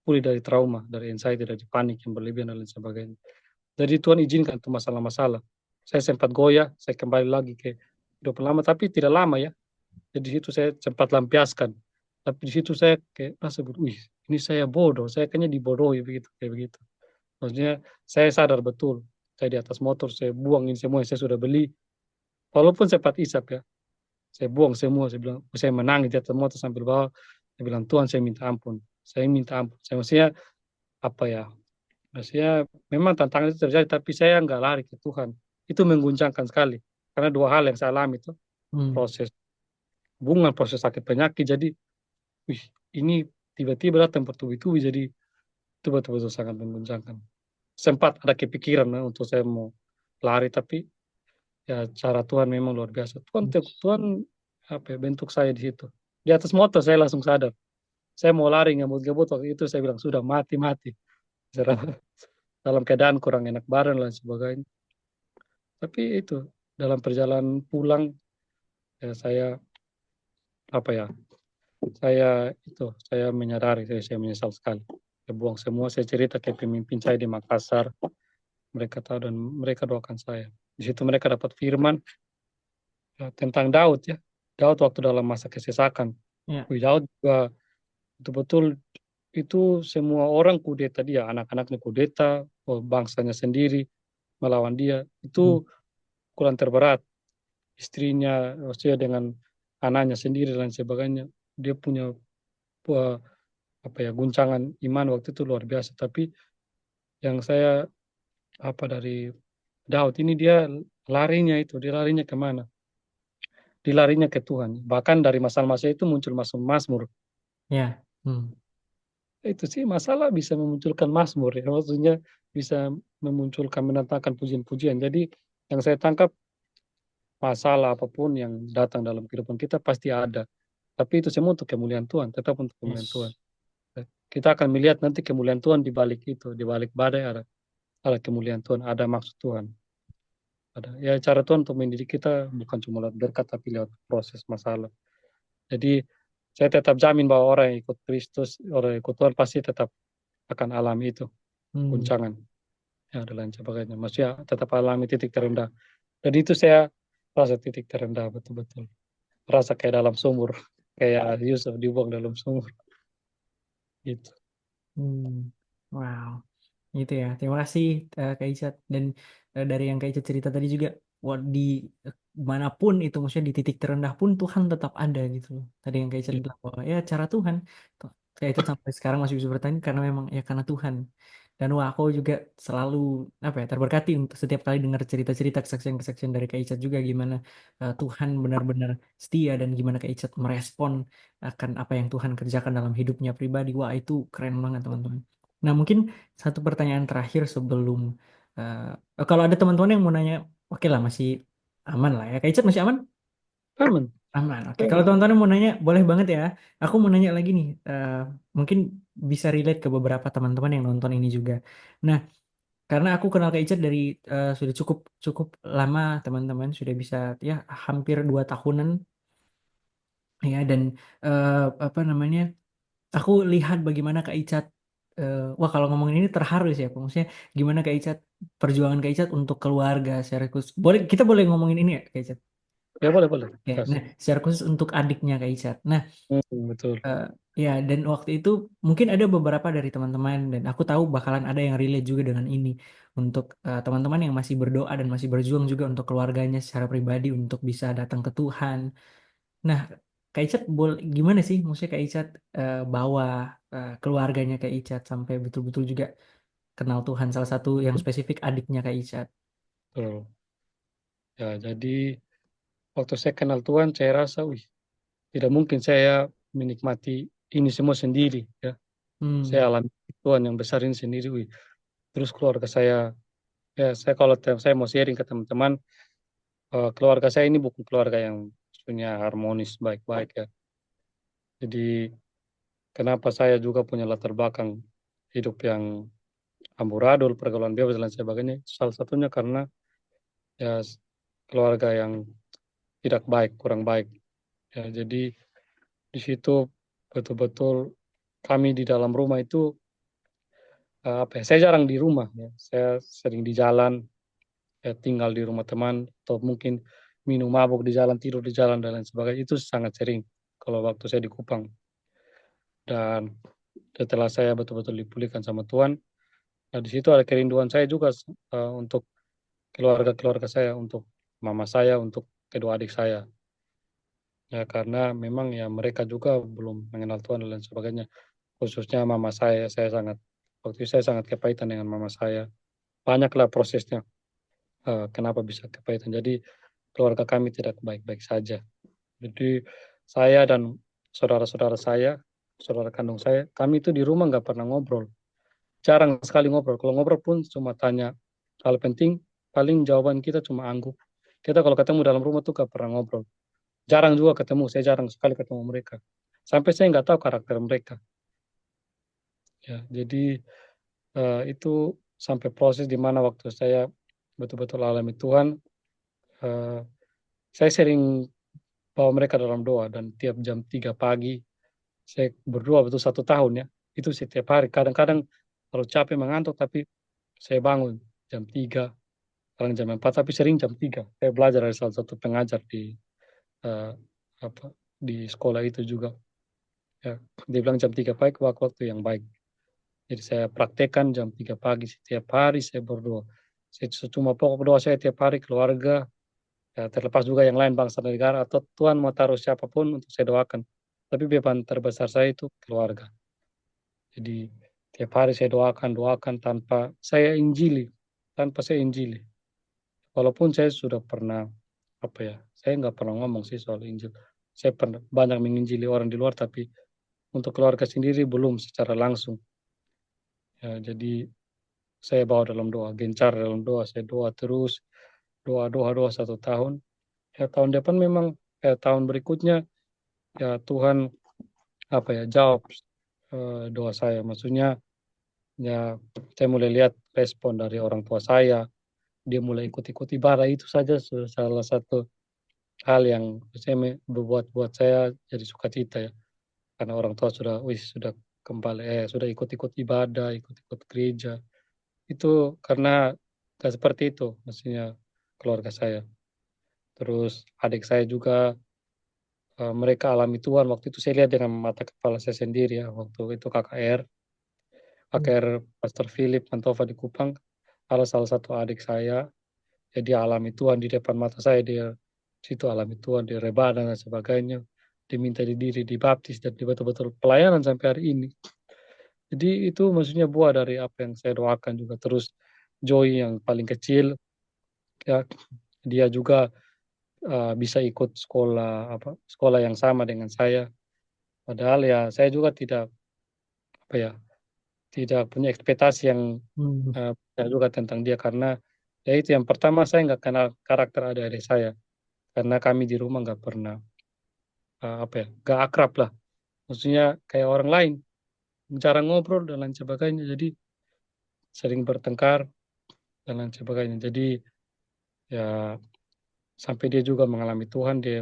pulih dari trauma, dari anxiety, dari panik yang berlebihan dan lain sebagainya. Jadi Tuhan izinkan tuh masalah-masalah. Saya sempat goyah, saya kembali lagi ke hidup lama, tapi tidak lama ya. Jadi di situ saya sempat lampiaskan. Tapi di situ saya kayak rasa, wih, ini saya bodoh, saya kayaknya dibodohi begitu, kayak begitu. Maksudnya saya sadar betul, saya di atas motor, saya buang ini semua yang saya sudah beli. Walaupun sempat isap ya, saya buang semua, saya bilang, saya menangis di atas motor sambil bawa, saya bilang, Tuhan saya minta ampun, saya minta ampun. Saya maksudnya, apa ya, maksudnya memang tantangan itu terjadi, tapi saya nggak lari ke Tuhan. Itu mengguncangkan sekali. Karena 2 hal yang saya alami itu, Hmm. proses hubungan, proses sakit penyakit, jadi, wih, ini tiba-tiba datang bertubi-tubi, jadi itu betul-betul sangat mengguncangkan. Sempat ada kepikiran untuk saya mau lari, tapi ya cara Tuhan memang luar biasa. Tuhan apa ya, bentuk saya di situ. Di atas motor saya langsung sadar. Saya mau lari ngebut-ngebut waktu itu saya bilang sudah mati. Dalam keadaan kurang enak badan dan sebagainya. Tapi itu dalam perjalanan pulang ya saya apa ya saya menyadari saya menyesal sekali. Saya buang semua, saya cerita ke pemimpin saya di Makassar, mereka tahu dan mereka doakan saya. Di situ mereka dapat firman tentang Daud ya. Daud waktu dalam masa kesesakan. Ya. Daud juga betul-betul itu semua orang kudeta dia, anak-anaknya kudeta, bangsanya sendiri melawan dia. Hmm. Itu kurang terberat. Istrinya, maksudnya dengan anaknya sendiri dan sebagainya. Dia punya uh, apa ya guncangan iman waktu itu luar biasa. Tapi yang saya apa dari Daud ini dia larinya kemana? Dia larinya ke Tuhan. Bahkan dari masalah-masalah itu muncul masuk Mazmur. Ya. Hmm. Itu sih masalah bisa memunculkan Mazmur ya. Maksudnya bisa memunculkan mendatangkan pujian-pujian. Jadi yang saya tangkap masalah apapun yang datang dalam kehidupan kita pasti ada. Tapi itu semua untuk kemuliaan Tuhan, tetap untuk kemuliaan Tuhan. Yes. Kita akan melihat nanti kemuliaan Tuhan di balik itu, di balik badai ada kemuliaan Tuhan, ada maksud Tuhan. Ada. Ya cara Tuhan untuk mendidik kita bukan cuma lewat berkat tapi lewat proses masalah. Jadi saya tetap jamin bahwa orang yang ikut Kristus, orang yang ikut Tuhan pasti tetap akan alami itu, Hmm. guncangan, ya dan lain sebagainya. Maksudnya tetap alami titik terendah. Dan itu saya rasa titik terendah betul-betul. Rasa kayak dalam sumur, kayak Yusuf dibuang dalam sumur. Gitu. Hmm. Wow. Gitu ya. Terima kasih Kak Icat. Dan dari yang Kak Icat cerita tadi juga, di eh, manapun itu, maksudnya di titik terendah pun Tuhan tetap ada gitu loh. Tadi yang Kak Icat Gitu. bilang bahwa ya cara Tuhan. Kak Icat sampai sekarang masih bisa bertanya karena memang ya karena Tuhan. Dan wah aku juga selalu apa ya terberkati untuk setiap kali dengar cerita-cerita kesaksian-kesaksian dari Kak Icat juga gimana Tuhan benar-benar setia dan gimana Kak Icat merespon akan apa yang Tuhan kerjakan dalam hidupnya pribadi. Wah itu keren banget teman-teman. Nah mungkin satu pertanyaan terakhir sebelum kalau ada teman-teman yang mau nanya, oke lah masih aman lah ya. Kak Icat masih aman? Aman. Aman. Oke. Kalau Aman. teman-teman mau nanya, boleh banget ya. Aku mau nanya lagi nih. Mungkin bisa relate ke beberapa teman-teman yang nonton ini juga. Nah, karena aku kenal Kak Icat dari sudah cukup cukup lama teman-teman, sudah bisa ya hampir 2 tahunan ya. Dan eh, apa namanya? Aku lihat bagaimana Kak Icat, wah kalau ngomongin ini terharu sih aku. Maksudnya gimana Kak Icat, perjuangan Kak Icat untuk keluarga secara khusus. Boleh, kita boleh ngomongin ini ya Kak Icat? Ya boleh boleh. Ya, Gas. nah secara khusus untuk adiknya Kak Icat. Nah, Betul. eh, ya dan waktu itu mungkin ada beberapa dari teman-teman dan aku tahu bakalan ada yang relate juga dengan ini. Untuk teman-teman yang masih berdoa dan masih berjuang juga untuk keluarganya secara pribadi untuk bisa datang ke Tuhan. Nah, Kak Icat gimana sih maksudnya Kak Icat bawa keluarganya Kak Icat sampai betul-betul juga kenal Tuhan, salah satu yang spesifik adiknya Kak Icat. Betul. Ya, jadi waktu saya kenal Tuhan, saya rasa, wih, tidak mungkin saya menikmati ini semua sendiri. Ya, Hmm. saya alami Tuhan yang besar ini sendiri. Wih. Terus keluarga saya, ya saya kalau saya mau sharing ke teman-teman, keluarga saya ini bukan keluarga yang punya harmonis baik-baik ya. Jadi kenapa saya juga punya latar belakang hidup yang amburadul, pergaulan bebas dan lain sebagainya. Salah satunya karena ya keluarga yang tidak baik, kurang baik. Ya, jadi di situ betul-betul kami di dalam rumah itu apa ya, saya jarang di rumah ya. Saya sering di jalan, ya, tinggal di rumah teman atau mungkin minum mabuk di jalan, tidur di jalan dan lain sebagainya. Itu sangat sering kalau waktu saya di Kupang. Dan setelah saya betul-betul dipulihkan sama Tuhan, nah di situ ada kerinduan saya juga untuk keluarga-keluarga saya, untuk mama saya, untuk kedua adik saya. Ya karena memang ya mereka juga belum mengenal Tuhan dan lain sebagainya. Khususnya mama saya sangat waktu itu saya sangat kepahitan dengan mama saya. Banyaklah prosesnya kenapa bisa kepahitan. Jadi keluarga kami tidak baik-baik saja. Jadi saya dan saudara-saudara saya, saudara kandung saya, kami itu di rumah nggak pernah ngobrol. Jarang sekali ngobrol. Kalau ngobrol pun cuma tanya hal penting, paling jawaban kita cuma angguk. Kita kalau ketemu dalam rumah tuh gak pernah ngobrol. Jarang juga ketemu, saya jarang sekali ketemu mereka. Sampai saya nggak tahu karakter mereka. Ya, jadi itu sampai proses di mana waktu saya betul-betul alami Tuhan, eh, saya sering bawa mereka dalam doa dan tiap jam 3 pagi saya berdoa betul 1 tahun ya. Itu setiap hari. Kadang-kadang kalau capek mengantuk, tapi saya bangun jam 3, kadang jam 4, tapi sering jam 3. Saya belajar dari salah satu pengajar eh, apa, di sekolah itu juga. Ya, dia bilang jam 3 pagi waktu yang baik. Jadi saya praktekkan jam 3 pagi setiap hari saya berdoa. Saya cuma pokok doa saya tiap hari keluarga, ya, terlepas juga yang lain bangsa dan negara atau Tuhan mau taruh siapapun untuk saya doakan. Tapi beban terbesar saya itu keluarga. Jadi tiap hari saya doakan, doakan tanpa saya injili, tanpa saya injili. Walaupun saya sudah pernah apa ya, saya nggak pernah ngomong sih soal Injil. Saya pernah banyak menginjili orang di luar, tapi untuk keluarga sendiri belum secara langsung. Ya, jadi saya bawa dalam doa, gencar dalam doa, saya doa terus, doa, doa, doa 1 tahun. Ya tahun depan memang, tahun berikutnya ya Tuhan apa ya jawab doa saya. Maksudnya ya saya mulai lihat respon dari orang tua saya, dia mulai ikut-ikut ibadah, itu saja sudah salah satu hal yang saya membuat buat saya jadi sukacita ya. Karena orang tua sudah, sudah kembali, sudah ikut-ikut ibadah, ikut-ikut gereja. Itu karena gak seperti itu, maksudnya keluarga saya. Terus adik saya juga, mereka alami Tuhan. Waktu itu saya lihat dengan mata kepala saya sendiri ya. Waktu itu KKR Pastor Philip Mantova di Kupang, ada salah satu adik saya, jadi alami Tuhan di depan mata saya. Dia situ alami Tuhan, di rebana dan sebagainya. Diminta di diri, dibaptis, dan dia betul-betul pelayanan sampai hari ini. Jadi itu maksudnya buah dari apa yang saya doakan juga. Terus Joy yang paling kecil, ya dia juga bisa ikut sekolah sekolah yang sama dengan saya. Padahal ya saya juga tidak apa ya tidak punya ekspektasi yang Hmm. banyak juga tentang dia, karena ya itu yang pertama, saya nggak kenal karakter adik-adik saya karena kami di rumah nggak pernah apa ya nggak akrab lah, maksudnya kayak orang lain jarang ngobrol dan lain sebagainya, jadi sering bertengkar dan lain sebagainya. Jadi ya sampai dia juga mengalami Tuhan, dia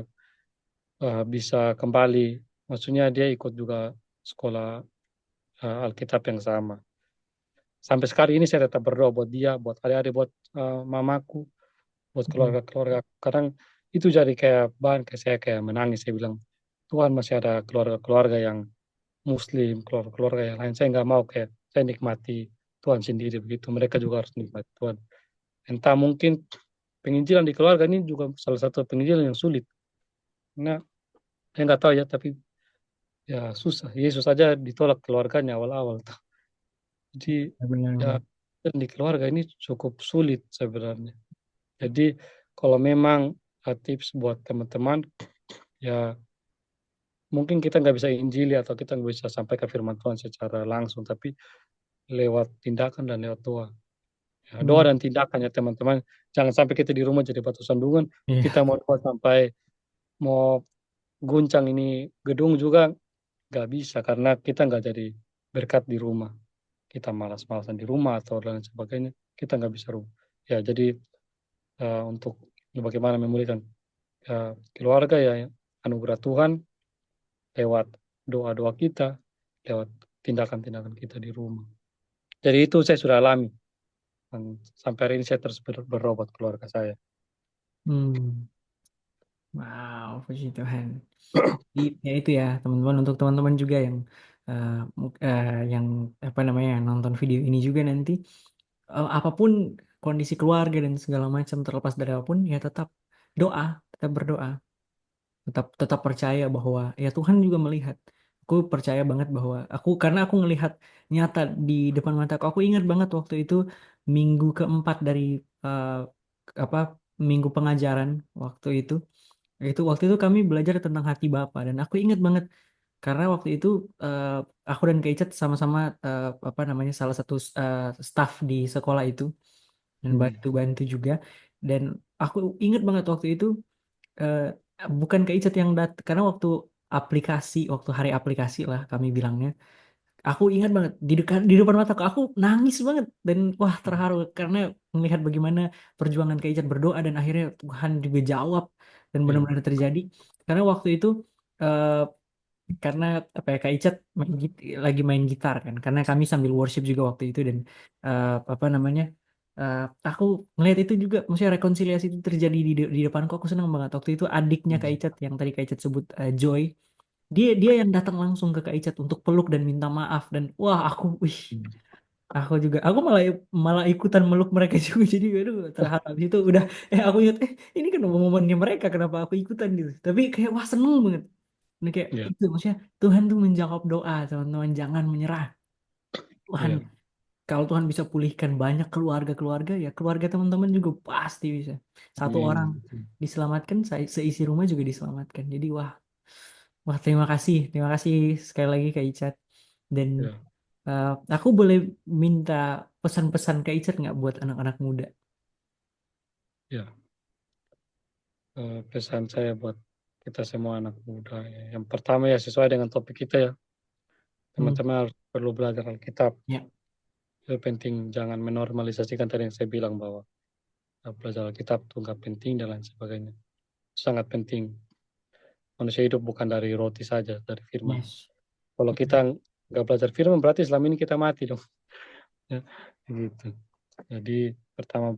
bisa kembali, maksudnya dia ikut juga sekolah Alkitab yang sama. Sampai sekarang ini saya tetap berdoa buat dia, buat adik-adik, buat mamaku, buat Hmm. keluarga-keluarga. Kadang itu jadi kayak bahan ke saya kayak menangis. Saya bilang, Tuhan masih ada keluarga-keluarga yang Muslim, keluarga-keluarga yang lain. Saya nggak mau kayak saya nikmati Tuhan sendiri begitu. Mereka juga harus nikmati Tuhan. Entah mungkin penginjilan di keluarga ini juga salah satu penginjilan yang sulit. Nah, saya nggak tahu ya, tapi ya susah. Yesus saja ditolak keluarganya awal-awal. Jadi ya Benar-benar. di keluarga ini cukup sulit sebenarnya. Jadi kalau memang tips buat teman-teman, ya mungkin kita nggak bisa injili atau kita nggak bisa sampaikan firman Tuhan secara langsung, tapi lewat tindakan dan lewat doa. Ya, doa Hmm. dan tindakan ya teman-teman. Jangan sampai kita di rumah jadi batu sandungan. Iya. Kita mau doa sampai mau guncang ini gedung juga nggak bisa, karena kita nggak jadi berkat di rumah. Kita malas-malasan di rumah atau dan sebagainya. Kita nggak bisa rumah. Ya jadi untuk bagaimana memulihkan keluarga ya, anugerah Tuhan lewat doa-doa kita, lewat tindakan-tindakan kita di rumah. Jadi itu saya sudah alami. Dan sampai hari ini saya terus berdoa buat keluarga saya. Hmm. Wow, puji Tuhan. Ya itu ya teman-teman, untuk teman-teman juga yang eh, yang apa namanya nonton video ini juga nanti, apapun kondisi keluarga dan segala macam, terlepas dari apapun, ya tetap doa, tetap berdoa, tetap tetap percaya bahwa ya Tuhan juga melihat. Aku percaya banget bahwa karena aku ngelihat nyata di depan mataku. Aku ingat banget waktu itu minggu keempat dari eh, apa minggu pengajaran waktu itu. Waktu itu kami belajar tentang hati Bapa, dan aku ingat banget karena waktu itu eh, aku dan Keicet sama-sama apa namanya salah satu staff di sekolah itu, dan Hmm. bantu-bantu juga. Dan aku ingat banget waktu itu, eh, bukan Keicet yang karena waktu hari aplikasi lah kami bilangnya, aku ingat banget di depan mataku aku nangis banget, dan wah terharu karena melihat bagaimana perjuangan Keicet berdoa dan akhirnya Tuhan juga jawab dan Iya. benar-benar terjadi. Karena waktu itu karena apa ya Kak Icat lagi main gitar kan, karena kami sambil worship juga waktu itu, dan apa namanya, eh, aku ngeliat itu juga, maksudnya rekonsiliasi itu terjadi di depanku. Aku senang banget waktu itu adiknya Kak Hmm. Icat yang tadi Kak Icat sebut, Joy, dia dia yang datang langsung ke Kak Icat untuk peluk dan minta maaf, dan wah aku wih, aku juga, aku malah malah ikutan meluk mereka juga. Jadi aduh, terharu itu udah, aku ingat, ini kan momennya mereka, kenapa aku ikutan gitu, tapi kayak wah seneng banget. Ini kayak Ya, itu, maksudnya Tuhan tuh menjawab doa, teman-teman, jangan menyerah. Tuhan, ya, kalau Tuhan bisa pulihkan banyak keluarga-keluarga, ya keluarga teman-teman juga pasti bisa. Satu orang amin. diselamatkan, seisi rumah juga diselamatkan. Jadi wah, wah, terima kasih sekali lagi Kak Icat. Dan Ya, aku boleh minta pesan-pesan Kak Icat nggak buat anak-anak muda? ya. Pesan saya buat kita semua anak muda, ya. Yang pertama ya sesuai dengan topik kita ya, Hmm, teman-teman harus perlu belajar Alkitab. ya, Itu penting, jangan menormalisasikan tadi yang saya bilang bahwa belajar Alkitab itu nggak penting dan lain sebagainya. Sangat penting. Manusia hidup bukan dari roti saja, dari firman. yes. Kalau kita nggak belajar firman, berarti selama ini kita mati dong. Ya, gitu. Jadi pertama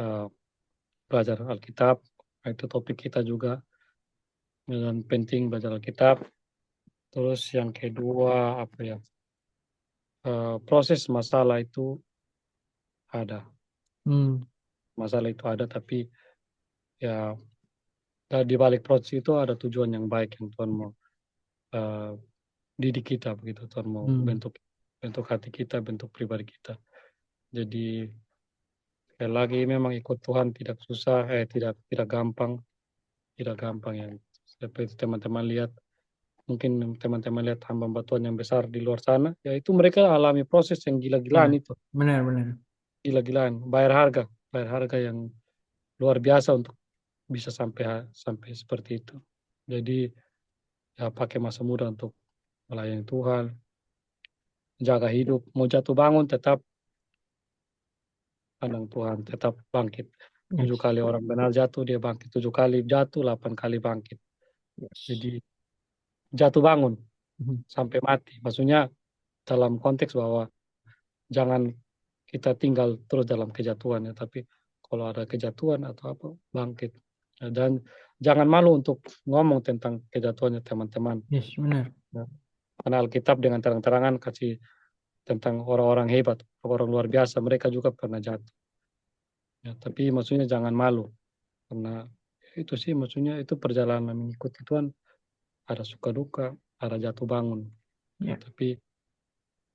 eh, belajar Alkitab, itu topik kita juga, dan penting belajar Alkitab. Terus yang kedua apa ya? Proses masalah itu ada, Hmm, masalah itu ada, tapi ya di balik proses itu ada tujuan yang baik yang Tuhan mau eh, didik kita begitu, Tuhan mau hmm, bentuk bentuk hati kita, bentuk pribadi kita. Jadi sekali lagi memang ikut Tuhan tidak susah, tidak tidak gampang, tidak gampang yang seperti teman-teman lihat. Mungkin teman-teman lihat hamba-hamba Tuhan yang besar di luar sana, ya itu mereka alami proses yang gila-gilaan ya, itu, benar-benar. gila-gilaan, bayar harga yang luar biasa untuk bisa sampai seperti itu. Jadi ya pakai masa muda untuk melayani Tuhan, jaga hidup, mau jatuh bangun tetap pandang Tuhan, tetap bangkit. Tujuh Yes, kali orang benar jatuh, dia bangkit. Tujuh kali jatuh, 8 kali bangkit. yes. Jadi jatuh bangun Mhm. sampai mati. Maksudnya dalam konteks bahwa jangan kita tinggal terus dalam kejatuhan ya, tapi kalau ada kejatuhan atau apa, bangkit. Ya, dan jangan malu untuk ngomong tentang kejatuhannya teman-teman. Yes, benar. Ya. Karena Alkitab dengan terang-terangan kasih tentang orang-orang hebat, orang luar biasa, mereka juga pernah jatuh. Ya, tapi maksudnya jangan malu, karena itu sih maksudnya itu perjalanan mengikuti Tuhan, ada suka duka, ada jatuh bangun. Ya, Ya. tapi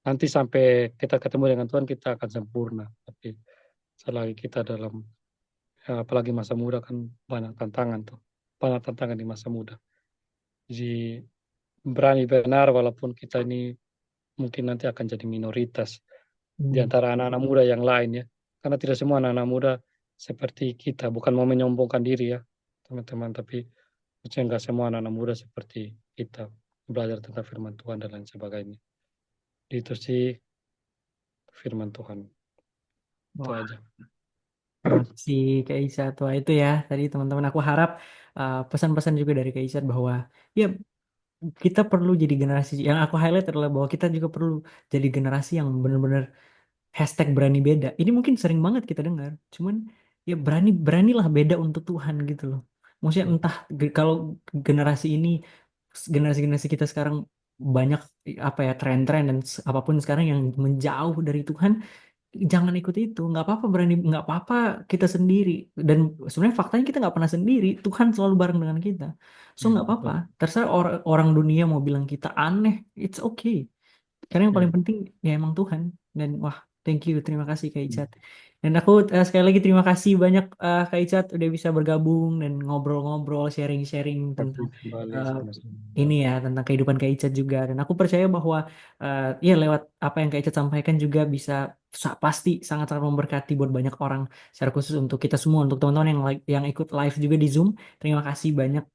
nanti sampai kita ketemu dengan Tuhan kita akan sempurna. Tapi selagi kita dalam apalagi masa muda kan banyak tantangan tuh, banyak tantangan di masa muda. Jadi berani benar walaupun kita ini mungkin nanti akan jadi minoritas di Hmm. antara anak-anak muda yang lain ya. Karena tidak semua anak-anak muda seperti kita, bukan mau menyombongkan diri ya teman-teman, tapi maksudnya nggak semua anak-anak muda seperti kita belajar tentang firman Tuhan dan lain sebagainya. Itu sih firman Tuhan, itu Wah, aja. terima kasih Kak Isa. Tua itu ya, tadi teman-teman, aku harap pesan-pesan juga dari Kak Isa bahwa ya kita perlu jadi generasi, yang aku highlight adalah bahwa kita juga perlu jadi generasi yang benar-benar hashtag berani beda. Ini mungkin sering banget kita dengar, cuman ya beranilah beda untuk Tuhan gitu loh. Maksudnya Ya, entah kalau generasi ini, generasi-generasi kita sekarang banyak apa ya, tren-tren dan apapun sekarang yang menjauh dari Tuhan, jangan ikut itu. Nggak apa-apa berani, nggak apa-apa kita sendiri. Dan sebenarnya faktanya kita nggak pernah sendiri, Tuhan selalu bareng dengan kita. So ya, nggak apa-apa, betul. terserah orang dunia mau bilang kita aneh, it's okay, karena yang Ya. paling penting ya emang Tuhan. Dan wah, thank you, terima kasih Kak Icat. Dan aku sekali lagi terima kasih banyak, Kak Icat, udah bisa bergabung dan ngobrol-ngobrol, sharing-sharing Tapi tentang kembali eh, sama-sama. ini ya, tentang kehidupan Kak Icat juga. Dan aku percaya bahwa ya lewat apa yang Kak Icat sampaikan juga bisa pasti sangat-sangat memberkati buat banyak orang, secara khusus untuk kita semua, untuk teman-teman yang ikut live juga di Zoom. Terima kasih banyak.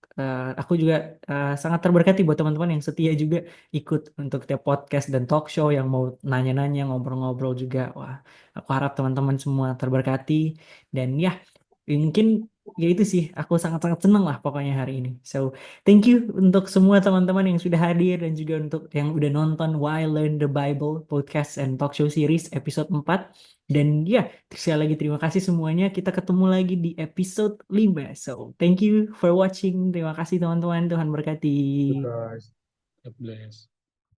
Aku juga sangat terberkati buat teman-teman yang setia juga ikut untuk tiap podcast dan talk show, yang mau nanya-nanya, ngobrol-ngobrol juga. Wah, aku harap teman-teman semua terberkati. Dan ya, mungkin ya itu sih, aku sangat-sangat seneng lah pokoknya hari ini. So, thank you untuk semua teman-teman yang sudah hadir dan juga untuk yang udah nonton Why Learn the Bible podcast and talk show series episode 4. Dan ya, sekali lagi terima kasih semuanya. Kita ketemu lagi di episode 5. So, thank you for watching. Terima kasih teman-teman. Tuhan berkati. You guys. God bless.